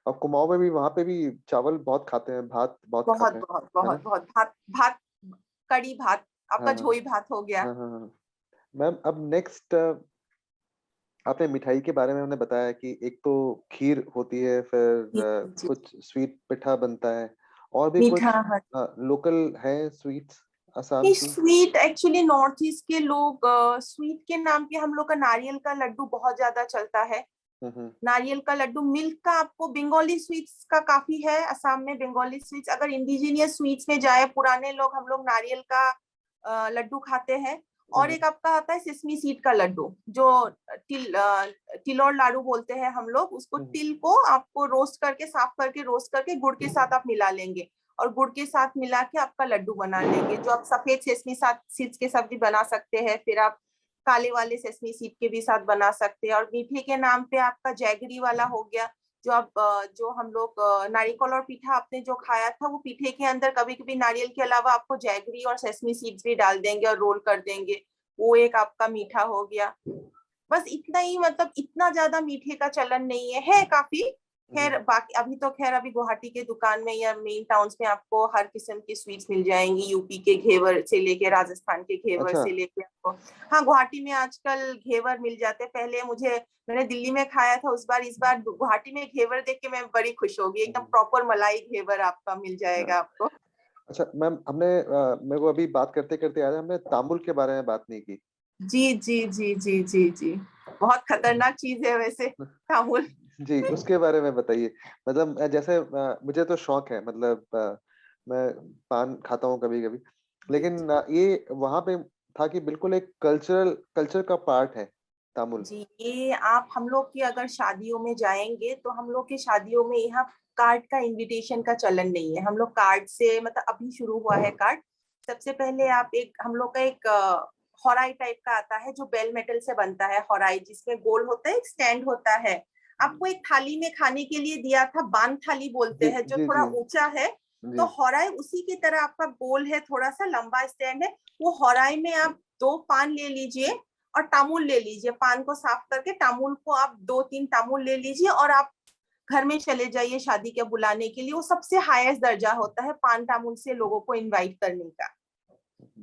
Speaker 1: और कुमाऊं में भी, वहां पे भी चावल बहुत खाते हैं, भात बहुत
Speaker 2: बहुत
Speaker 1: खाते हैं,
Speaker 2: बहुत
Speaker 1: है
Speaker 2: बहुत
Speaker 1: ना?
Speaker 2: बहुत भात भात, कड़ी भात,
Speaker 1: हाँ
Speaker 2: आपका
Speaker 1: हाँ
Speaker 2: झोई भात हो गया।
Speaker 1: हाँ हाँ हाँ। मैम, अब नेक्स्ट, आपने मिठाई के बारे में हमने बताया कि एक तो खीर होती है,
Speaker 2: जी
Speaker 1: फिर
Speaker 2: जी।
Speaker 1: कुछ स्वीट पिठा बनता है, और भी
Speaker 2: मीठा,
Speaker 1: कुछ
Speaker 2: हाँ।
Speaker 1: लोकल है स्वीट्स असम
Speaker 2: ये
Speaker 1: की?
Speaker 2: स्वीट एक्चुअली नॉर्थ ईस्ट के लोग स्वीट के नाम पे हम लोग का नारियल का लड्डू बहुत ज्यादा चलता है।
Speaker 1: हम्म,
Speaker 2: नारियल का लड्डू, मिल्क का आपको बंगाली स्वीट्स का काफी है असम में। बंगाली स्वीट्स अगर इंडिजीनियस स्वीट्स में जाए, पुराने लोग हम लोग नारियल का लड्डू खाते हैं। और
Speaker 1: हम्म,
Speaker 2: एक आपका आता है सेसमी सीड का लड्डू, जो तिलौर लाडू बोलते हैं हम लोग उसको।
Speaker 1: हम्म,
Speaker 2: तिल को आपको रोस्ट करके, साफ करके रोस्ट करके गुड़ के साथ आप मिला लेंगे, और गुड़ के साथ मिला के आपका लड्डू बना लेंगे, जो आप सफेद सेसमी साथ सीड्स के साथ भी बना सकते हैं, फिर आप काले वाले सेसमी सीड के भी साथ बना सकते हैं। और मीठे के नाम पे आपका जैगरी वाला हो गया, जो आप जो हम लोग नारियल और पीठा आपने जो खाया था, वो पीठे के अंदर कभी कभी नारियल के अलावा आपको जैगरी और सेसमी सीड्स भी डाल देंगे और रोल कर देंगे, वो एक आपका मीठा हो गया। बस इतना ही, मतलब इतना ज्यादा मीठे का चलन नहीं है काफी।
Speaker 1: हम्म,
Speaker 2: खैर बाकी अभी तो खैर अभी गुवाहाटी के दुकान में या मेन टाउन्स में आपको हर किस्म की स्वीट्स मिल जाएंगी, यूपी के घेवर से लेके राजस्थान के घेवर
Speaker 1: अच्छा।
Speaker 2: से लेके आपको। हाँ, गुवाहाटी में आजकल घेवर मिल जाते हैं। पहले मैंने दिल्ली में खाया था उस बार, इस बार गुवाहाटी में घेवर देख के मैं बड़ी खुश हो गई, एकदम
Speaker 1: हम्म,
Speaker 2: प्रॉपर मलाई घेवर आपका मिल
Speaker 1: हाँ।
Speaker 2: जाएगा आपको।
Speaker 1: अच्छा मैम, हमने मेरे को अभी बात करते करते याद है, हमने तामुल के बारे में बात नहीं की।
Speaker 2: जी जी जी जी जी जी। बहुत खतरनाक चीज है वैसे तामुल।
Speaker 1: जी, उसके बारे में बताइए। मतलब जैसे मुझे तो शौक है, मतलब मैं पान खाता हूँ कभी कभी, लेकिन ये वहां पे था कि बिल्कुल एक कल्चर का पार्ट है तामुल।
Speaker 2: जी, ये आप हम लोग की अगर शादियों में जाएंगे तो हम लोग की शादियों में यहाँ कार्ड का इनविटेशन का चलन नहीं है। हम लोग कार्ड से, मतलब अभी शुरू हुआ है कार्ड। सबसे पहले आप एक, हम लोग का एक हौराई टाइप का आता है जो बेल मेटल से बनता है, हौराई जिसमें गोल होता है, एक स्टैंड होता है। आपको एक थाली में खाने के लिए दिया था, बान थाली बोलते
Speaker 1: जी
Speaker 2: हैं, जो
Speaker 1: जी
Speaker 2: थोड़ा
Speaker 1: जी
Speaker 2: ऊंचा है। तो
Speaker 1: जी।
Speaker 2: हौराई उसी की तरह आपका गोल है, थोड़ा सा लंबा स्टैंड है। वो हौराई में आप दो पान ले लीजिए और तामुल ले लीजिए। पान को साफ करके तामुल को आप दो तीन तामुल ले लीजिए और आप घर में चले जाइए शादी के बुलाने के लिए। वो सबसे हाईएस्ट दर्जा होता है पान तामुल से लोगों को इनवाइट करने का।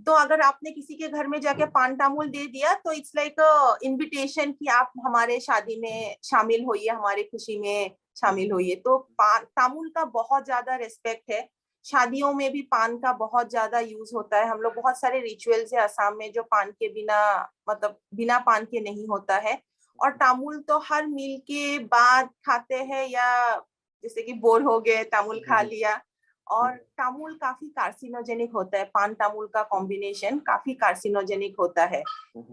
Speaker 2: तो अगर आपने किसी के घर में जाके पान तामुल दे दिया तो इट्स लाइक इनविटेशन कि आप हमारे शादी में शामिल होइए, हमारे खुशी में शामिल होइए। तो तामुल का बहुत ज्यादा रिस्पेक्ट है। शादियों में भी पान का बहुत ज्यादा यूज होता है। हम लोग बहुत सारे रिचुअल्स है असम में जो पान के बिना, मतलब बिना पान के नहीं होता है। और तामुल तो हर मील के बाद खाते हैं, या जैसे कि बोर हो गए तामुल खा लिया। और तामुल काफी कार्सिनोजेनिक होता है, पान तामुल का कॉम्बिनेशन काफी कार्सिनोजेनिक होता है।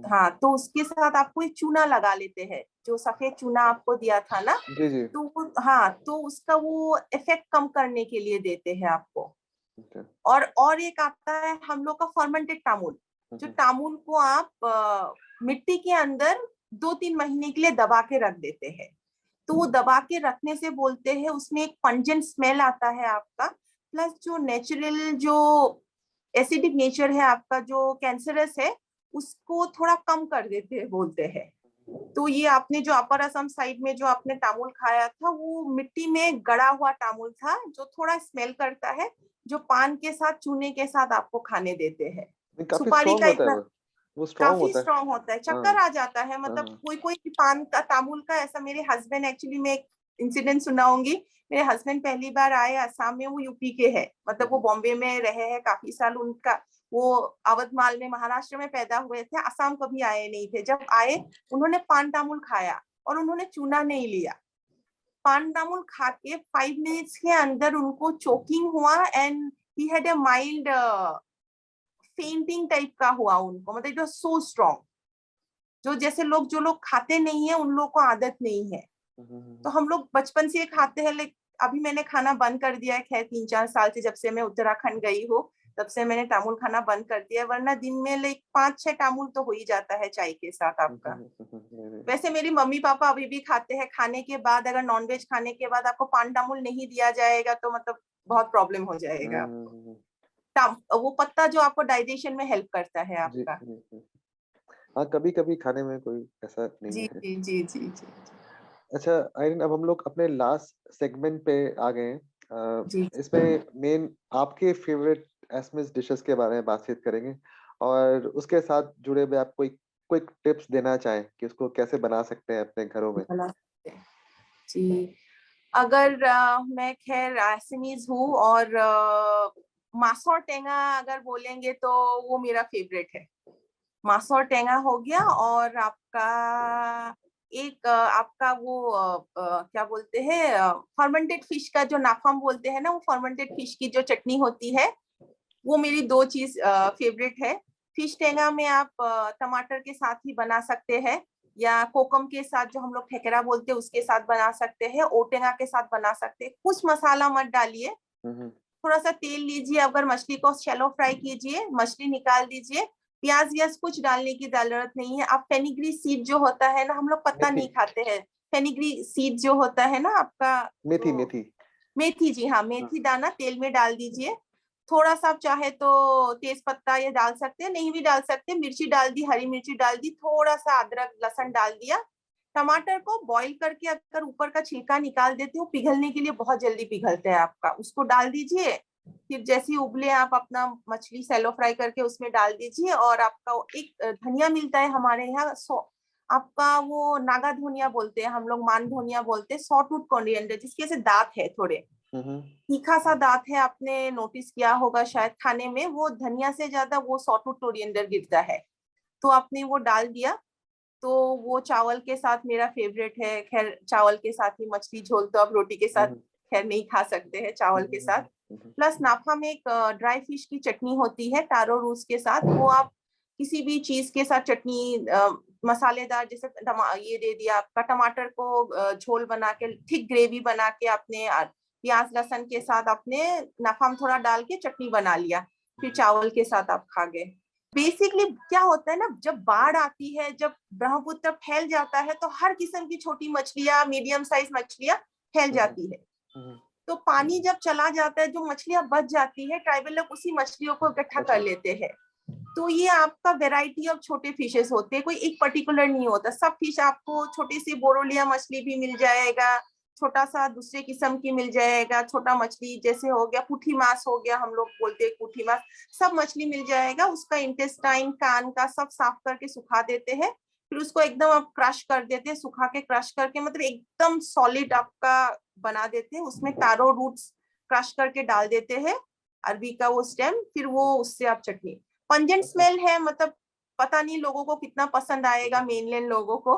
Speaker 2: हाँ, तो उसके साथ आपको एक चूना लगा लेते हैं, जो सफेद चूना आपको दिया था ना,
Speaker 1: जी जी।
Speaker 2: तो हाँ, तो उसका वो इफेक्ट कम करने के लिए देते हैं आपको।
Speaker 1: Okay.
Speaker 2: और एक आता है हम लोग का फर्मेंटेड तामुल, जो तामुल को आप मिट्टी के अंदर 2-3 महीने के लिए दबा के रख देते हैं। तो वो दबा के रखने से बोलते हैं उसमें एक पंजेंट स्मेल आता है आपका, प्लस जो नेचुरल जो एसिडिक नेचर है आपका, जो कैंसरस है, उसको थोड़ा कम कर देते हैं बोलते हैं। तो ये आपने जो अपर असम साइड में जो आपने तामुल खाया था, वो मिट्टी में गड़ा हुआ तामुल था, जो थोड़ा स्मेल करता है, जो पान के साथ चूने के साथ आपको खाने देते हैं।
Speaker 1: नहीं, काफी
Speaker 2: सुपारी
Speaker 1: स्ट्रांग
Speaker 2: का
Speaker 1: होता है
Speaker 2: इतना
Speaker 1: वो स्ट्रांग
Speaker 2: काफी
Speaker 1: होता है।
Speaker 2: स्ट्रांग होता है,
Speaker 1: हाँ
Speaker 2: चक्कर आ जाता है।
Speaker 1: हाँ
Speaker 2: मतलब
Speaker 1: हाँ।
Speaker 2: कोई कोई पान का तामुल का ऐसा, मेरे हस्बैंड एक्चुअली में एक इंसिडेंट सुनाऊंगी। मेरे हस्बैंड पहली बार आए असम में, वो यूपी के है, मतलब वो बॉम्बे में रहे हैं काफी साल। उनका वो अवधमाल में महाराष्ट्र में पैदा हुए थे, असम कभी आए नहीं थे। जब आए उन्होंने पान तामुल खाया और उन्होंने चूना नहीं लिया। पान तामुल खा के 5 मिनट्स के अंदर उनको चोकिंग हुआ and he had a mild fainting type का हुआ उनको, मतलब इट वाज सो स्ट्रांग। जैसे लोग जो लोग खाते नहीं है उन लोगों को आदत नहीं है। तो हम लोग बचपन से खाते हैं, लेकिन अभी मैंने खाना बंद कर दिया है, खैर 3-4 साल से, जब से मैं उत्तराखंड गई हूँ तब से मैंने तामुल खाना बंद कर दिया है, वरना दिन में लाइक 5-6 तामुल तो हो ही जाता है चाय के साथ आपका। वैसे मेरी मम्मी पापा अभी भी खाते हैं, खाने के बाद अगर नॉनवेज खाने के बाद आपको पान तामुल नहीं दिया जाएगा तो मतलब बहुत प्रॉब्लम हो जाएगा। वो पत्ता जो आपको डाइजेशन में हेल्प करता है
Speaker 1: जी,
Speaker 2: आपका।
Speaker 1: हाँ, कभी-कभी खाने में कोई ऐसा नहीं
Speaker 2: जी
Speaker 1: है।
Speaker 2: जी जी जी जी
Speaker 1: अच्छा आयरन, अब हम लोग अपने लास्ट सेगमेंट पे आ गए हैं।
Speaker 2: जी।
Speaker 1: इसमें मेन आपके फेवरेट एसएमएस डिशेस के बारे में बातचीत करेंगे और उसके साथ जुड़े हुए आप कोई क्विक टिप्स देना चाहें कि उसको कैसे बना सकते हैं अपने घरों में?
Speaker 2: बना सकते हैं। जी, अगर मैं खैर असमीज हूँ और मासोर टेंगा अगर बोलेंगे तो वो मेरा फेवरेट है। मासोर टेंगा हो गया, और आपका एक आपका वो क्या बोलते हैं, फर्मेंटेड फिश का जो नाफाम बोलते हैं ना, वो फर्मेंटेड फिश की जो चटनी होती है, वो मेरी 2 चीज फेवरेट है। फिश टेंगा में आप टमाटर के साथ ही बना सकते हैं, या कोकम के साथ जो हम लोग ठेकेरा बोलते हैं उसके साथ बना सकते हैं, ओटेंगा के साथ बना सकते हैं। कुछ मसाला मत डालिए, थोड़ा सा तेल लीजिए, अगर मछली को शैलो फ्राई कीजिए, मछली निकाल दीजिए, प्याज व्याज कुछ डालने की जरूरत नहीं है। आप फेनिग्री सीड जो होता है ना, हम लोग पत्ता
Speaker 1: मेथी,
Speaker 2: नहीं खाते हैं, फेनिग्री सीड जो होता है ना आपका,
Speaker 1: मेथी,
Speaker 2: जो
Speaker 1: मेथी।
Speaker 2: मेथी, जी हाँ, मेथी दाना तेल में डाल दीजिए। थोड़ा सा आप चाहे तो तेज पत्ता ये डाल सकते हैं, नहीं भी डाल सकते, मिर्ची डाल दी, हरी मिर्ची डाल दी, थोड़ा सा अदरक लहसुन डाल दिया। टमाटर को बॉईल करके अगर ऊपर का छिलका निकाल देते हो, पिघलने के लिए बहुत जल्दी पिघलते हैं आपका, उसको डाल दीजिए। फिर जैसे ही उबले आप अपना मछली सैलो फ्राई करके उसमें डाल दीजिए, और आपका एक धनिया मिलता है हमारे यहाँ, आपका वो नागा धनिया बोलते हैं हम लोग, मान धनिया बोलते हैं, सॉटूट कोरिएंडर, जिसके ऐसे दांत है थोड़े, तीखा सा दांत है, आपने नोटिस किया होगा शायद खाने में, वो धनिया से ज्यादा वो सॉटूट कोरिएंडर गिरता है, तो आपने वो डाल दिया। तो वो चावल के साथ मेरा फेवरेट है। खैर चावल के साथ ही मछली झोल तो आप रोटी के साथ खैर नहीं खा सकते हैं, चावल के साथ। प्लस नाफा में एक ड्राई फिश की चटनी होती है टारो रूस के साथ, वो आप किसी भी चीज के साथ चटनी मसालेदार, जैसे ये दे दिया आपका, टमाटर को झोल बना के, थिक ग्रेवी बना के आपने प्याज लहसुन के साथ आपने नाफाम थोड़ा डाल के चटनी बना लिया, फिर चावल के साथ आप खा गए। बेसिकली क्या होता है ना, जब बाढ़ आती है, जब ब्रह्मपुत्र फैल जाता है, तो हर किस्म की छोटी मछलियां, मीडियम साइज मछलियां फैल जाती है। तो पानी जब चला जाता है, जो मछलियां बच जाती है, ट्राइबल लोग उसी मछलियों को इकट्ठा कर लेते हैं। तो ये आपका वेराइटी ऑफ छोटे फिशेस होते हैं, कोई एक पर्टिकुलर नहीं होता, सब फिश आपको, छोटी सी बोरोलिया मछली भी मिल जाएगा, छोटा सा दूसरे किस्म की मिल जाएगा, छोटा मछली जैसे हो गया पुठी मास हो गया, हम लोग बोलते हैं पुठी मास, सब मछली मिल जाएगा। उसका इंटेस्टाइन कान का सब साफ करके सुखा देते हैं, फिर उसको एकदम आप क्रश कर देते हैं, सुखा के क्रश करके, मतलब एकदम सॉलिड आपका बना देते हैं। उसमें टारो रूट्स क्रश करके डाल देते हैं, अरबी का वो स्टेम, फिर वो उससे आप चटनी, पंजेंट स्मेल है, मतलब पता नहीं लोगों को कितना पसंद आएगा, मेनलैंड लोगों को।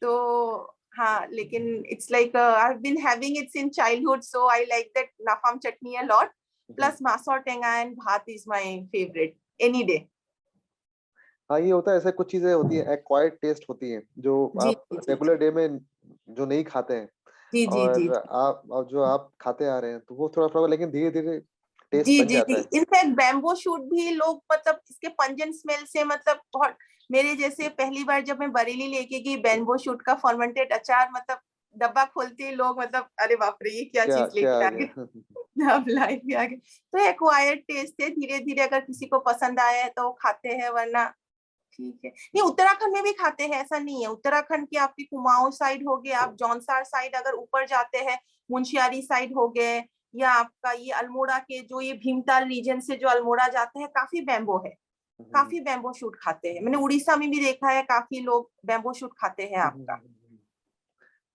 Speaker 2: तो हाँ, लेकिन it's like I have been having it since childhood, so I like that napham chutney a lot. Plus masor tenga and bhat is my favourite any day.
Speaker 1: हाँ, ये होता है, ऐसे कुछ चीजें होती है, एक्वायर्ड टेस्ट होती है जो
Speaker 2: जी
Speaker 1: आप
Speaker 2: जी जी
Speaker 1: रेगुलर डे में जो नहीं खाते हैं,
Speaker 2: जी जी जी
Speaker 1: और आप अब जो आप खाते आ रहे हैं, तो वो थोड़ा-थोड़ा लेकिन धीरे-धीरे टेस्ट
Speaker 2: जी
Speaker 1: बन
Speaker 2: जी जी।
Speaker 1: जाता है।
Speaker 2: इनफैक्ट बैम्बो शूट भी लोग, मतलब इसके पंजेंट स्मेल से, मतलब बहुत, मेरे जैसे पहली बार जब मैं बरेली लेके गई बैम्बो शूट का फर्मेंटेड अचार, मतलब डब्बा खोलते ही लोग, मतलब अरे बाप रे ये क्या
Speaker 1: क्या
Speaker 2: चीज
Speaker 1: क्या
Speaker 2: लेके
Speaker 1: आ
Speaker 2: आ
Speaker 1: गया?
Speaker 2: गए। अब लाइफ में आ गए। तो एक्वायर्ड टेस्ट है, धीरे धीरे अगर किसी को पसंद आया है तो वो खाते हैं, वरना ठीक है। नहीं, उत्तराखंड में भी खाते हैं, ऐसा नहीं है। उत्तराखंड की आपकी कुमाऊं साइड हो गए, आप जौनसार साइड अगर ऊपर जाते हैं, मुंशियारी साइड हो गए, या आपका ये अल्मोड़ा के जो ये भीमताल रीजन से जो अल्मोड़ा जाते हैं, काफी बैम्बो है, काफी बैम्बो शूट खाते हैं। मैंने उड़ीसा में भी देखा है, काफी लोग बैम्बो शूट खाते हैं आपका।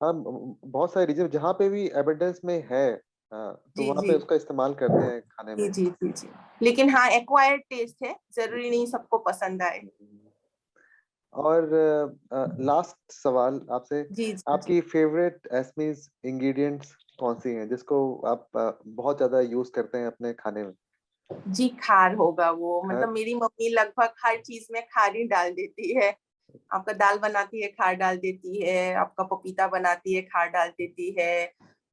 Speaker 1: हाँ, बहुत सारे रीजन जहाँ पे भी एबंडेंस में है, तो
Speaker 2: जी
Speaker 1: वहाँ
Speaker 2: जी
Speaker 1: पे उसका इस्तेमाल करते हैं खाने
Speaker 2: जी
Speaker 1: में।
Speaker 2: जी जी जी। लेकिन हाँ, एक्वायर्ड टेस्ट है, जरूरी नहीं सबको पसंद आए।
Speaker 1: और लास्ट सवाल आपसे,
Speaker 2: जी जी जी
Speaker 1: आपकी फेवरेट एसमीज इंग्रेडिएंट्स कौन सी हैं जिसको आप बहुत ज्यादा यूज करते हैं अपने खाने में?
Speaker 2: जी। खार होगा वो, मतलब
Speaker 1: खार।
Speaker 2: मेरी मम्मी लगभग हर चीज में खार ही डाल देती है। आपका दाल बनाती है खार डाल देती है, आपका पपीता बनाती है खार डाल देती है,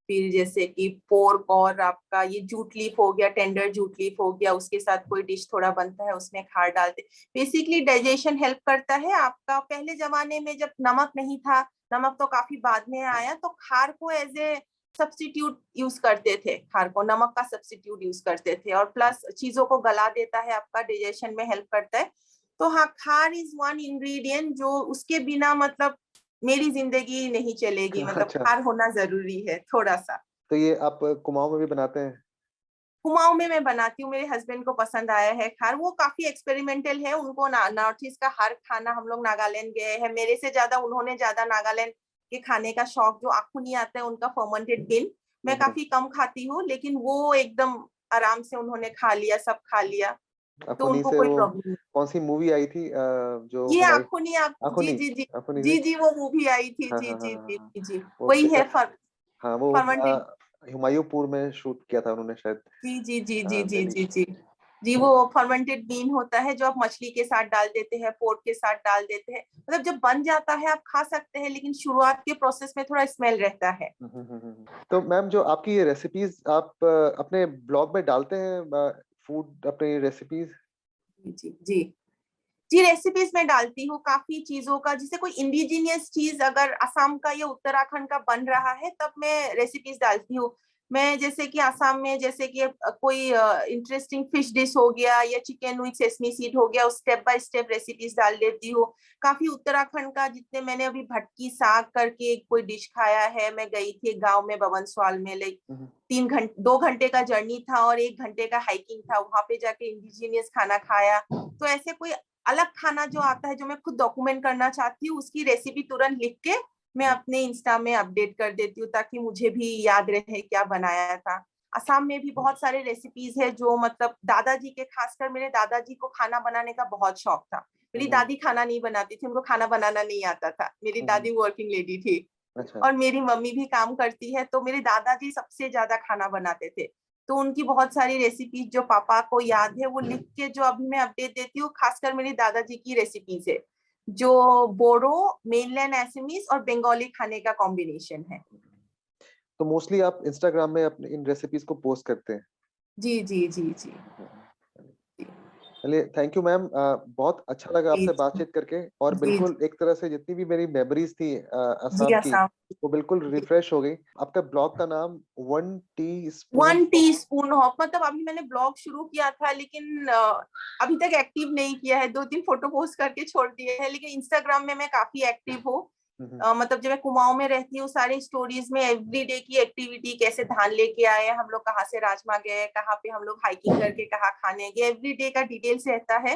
Speaker 2: फिर जैसे कि पोर्क और आपका ये जूट लीफ हो गया, टेंडर जूट लीफ हो गया, उसके साथ कोई डिश थोड़ा बनता है उसमें खार डालते। बेसिकली डाइजेशन हेल्प करता है आपका। पहले जमाने में जब नमक नहीं था, नमक तो काफी बाद में आया, तो खार को एज ए सब्स्टिट्यूट यूज करते थे, खार को नमक का सब्स्टिट्यूट यूज करते थे, और प्लस चीजों को गला देता है, आपका डाइजेशन में हेल्प करता है। तो हाँ, खार इज वन इंग्रेडिएंट जो उसके बिना मतलब मेरी जिंदगी नहीं चलेगी, मतलब
Speaker 1: अच्छा,
Speaker 2: खार होना जरूरी है थोड़ा सा।
Speaker 1: तो ये आप कुमाऊं में भी बनाते हैं?
Speaker 2: कुमाऊं में मैं बनाती हूँ, मेरे हस्बैंड को पसंद आया है खार। वो काफी एक्सपेरिमेंटल है, उनको नॉर्थ ईस्ट का हर खाना, हम लोग नागालैंड गए हैं, मेरे से ज्यादा उन्होंने ज्यादा नागालैंड के खाने का शौक, जो आखुनी आता है उनका फर्मेंटेड बीन, मैं
Speaker 1: हम्म।
Speaker 2: काफी कम खाती हूँ, लेकिन वो एकदम आराम से उन्होंने खा लिया, सब खा लिया, तो
Speaker 1: अपुनी
Speaker 2: उनको
Speaker 1: से
Speaker 2: कोई
Speaker 1: वो
Speaker 2: प्रॉब्लम नहीं।
Speaker 1: कौन सी मूवी आई थी जो
Speaker 2: ये
Speaker 1: हुमायूं,
Speaker 2: आखुनी, आप जी
Speaker 1: अपुनी,
Speaker 2: जी जी,
Speaker 1: अपुनी से?
Speaker 2: जी जी वो मूवी आई थी,
Speaker 1: हाँ
Speaker 2: जी
Speaker 1: हाँ हाँ
Speaker 2: जी
Speaker 1: हाँ
Speaker 2: जी
Speaker 1: हाँ।
Speaker 2: जी जी,
Speaker 1: वो
Speaker 2: वही है
Speaker 1: हाँ वो
Speaker 2: फर्मेंटेड।
Speaker 1: हुमायूंपुर में शूट किया था उन्होंने शायद।
Speaker 2: जी जी जी जी
Speaker 1: हाँ,
Speaker 2: जी
Speaker 1: दिल्ली।
Speaker 2: जी जी जी, वो फर्मेंटेड बीन होता है जो आप मछली के साथ डाल देते हैं, पोर्क के साथ डाल देते हैं, मतलब जब बन जाता है आप खा सकते हैं, लेकिन शुरुआत के प्रोसेस में थोड़ा स्मेल रहता है।
Speaker 1: तो मैम, जो आपकी ये रेसिपीज आप अपने ब्लॉग में डालते हैं, फूड अपनी रेसिपीज?
Speaker 2: जी जी जी जी, रेसिपीज में डालती हूँ काफी चीजों का, जैसे कोई इंडिजीनियस चीज अगर असम का या उत्तराखंड का बन रहा है तब मैं रेसिपीज डालती हूँ। मैं जैसे कि असम में जैसे कि कोई इंटरेस्टिंग फिश डिश हो गया या चिकन विद सेसमी सीड हो गया, उस स्टेप बाय स्टेप रेसिपीज डाल देती हूँ। काफी उत्तराखंड का, जितने मैंने अभी भटकी साग करके एक कोई डिश खाया है, मैं गई थी एक गाँव में बवनसवाल में, लाइक 2 घंटे का जर्नी था और 1 घंटे का हाइकिंग था, वहां पे जाके इंडिजीनियस खाना खाया। तो ऐसे कोई अलग खाना जो आता है जो मैं खुद डॉक्यूमेंट करना चाहती हूँ, उसकी रेसिपी तुरंत लिख के मैं अपने इंस्टा में अपडेट कर देती हूँ, ताकि मुझे भी याद रहे क्या बनाया था। असम में भी बहुत सारे रेसिपीज है जो मतलब दादाजी के, खासकर मेरे दादाजी को खाना बनाने का बहुत शौक था। मेरी दादी खाना नहीं बनाती थी, उनको खाना बनाना नहीं आता था, मेरी दादी वर्किंग लेडी थी,
Speaker 1: अच्छा।
Speaker 2: और मेरी मम्मी भी काम करती है, तो मेरे दादाजी सबसे ज्यादा खाना बनाते थे। तो उनकी बहुत सारी रेसिपीज जो पापा को याद है वो लिख के जो अभी मैं अपडेट देती हूँ, खासकर मेरे दादाजी की रेसिपीज है जो बोडो, मेनलैंड एसमीज और बंगाली खाने का कॉम्बिनेशन है।
Speaker 1: तो मोस्टली आप इंस्टाग्राम में अपने इन रेसिपीज को पोस्ट करते हैं?
Speaker 2: जी जी जी जी
Speaker 1: चलिए, थैंक यू मैम, बहुत अच्छा लगा
Speaker 2: जी
Speaker 1: आपसे बातचीत करके, और
Speaker 2: जी
Speaker 1: बिल्कुल एक तरह से जितनी भी मेरी मेमोरीज थी
Speaker 2: जी,
Speaker 1: असम की,
Speaker 2: आसाम।
Speaker 1: वो बिल्कुल रिफ्रेश हो गई। आपका ब्लॉग का नाम 1 टी स्पून?
Speaker 2: 1 टीस्पून ऑफ, मतलब अभी मैंने ब्लॉग शुरू किया था, लेकिन अभी तक एक्टिव नहीं किया है, 2-3 फोटो पोस्ट करके छोड़ दिए हैं, लेकिन इंस्टाग्राम में मैं काफी एक्टिव हूँ। मतलब जब मैं कुमाऊं में रहती हूँ, सारी स्टोरीज में एवरीडे की एक्टिविटी, कैसे धान लेके आए हम लोग, कहाँ से राजमा गए, कहाँ पे हम लोग हाइकिंग करके कहाँ खाने गए, एवरीडे का डिटेल्स रहता है।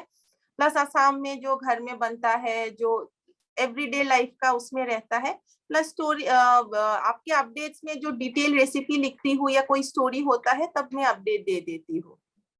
Speaker 2: प्लस आसाम में जो घर में बनता है, जो एवरीडे लाइफ का उसमें रहता है। प्लस स्टोरी, आपके अपडेट्स में जो डिटेल रेसिपी लिखती हूँ या कोई स्टोरी होता है तब मैं अपडेट दे देती हूँ।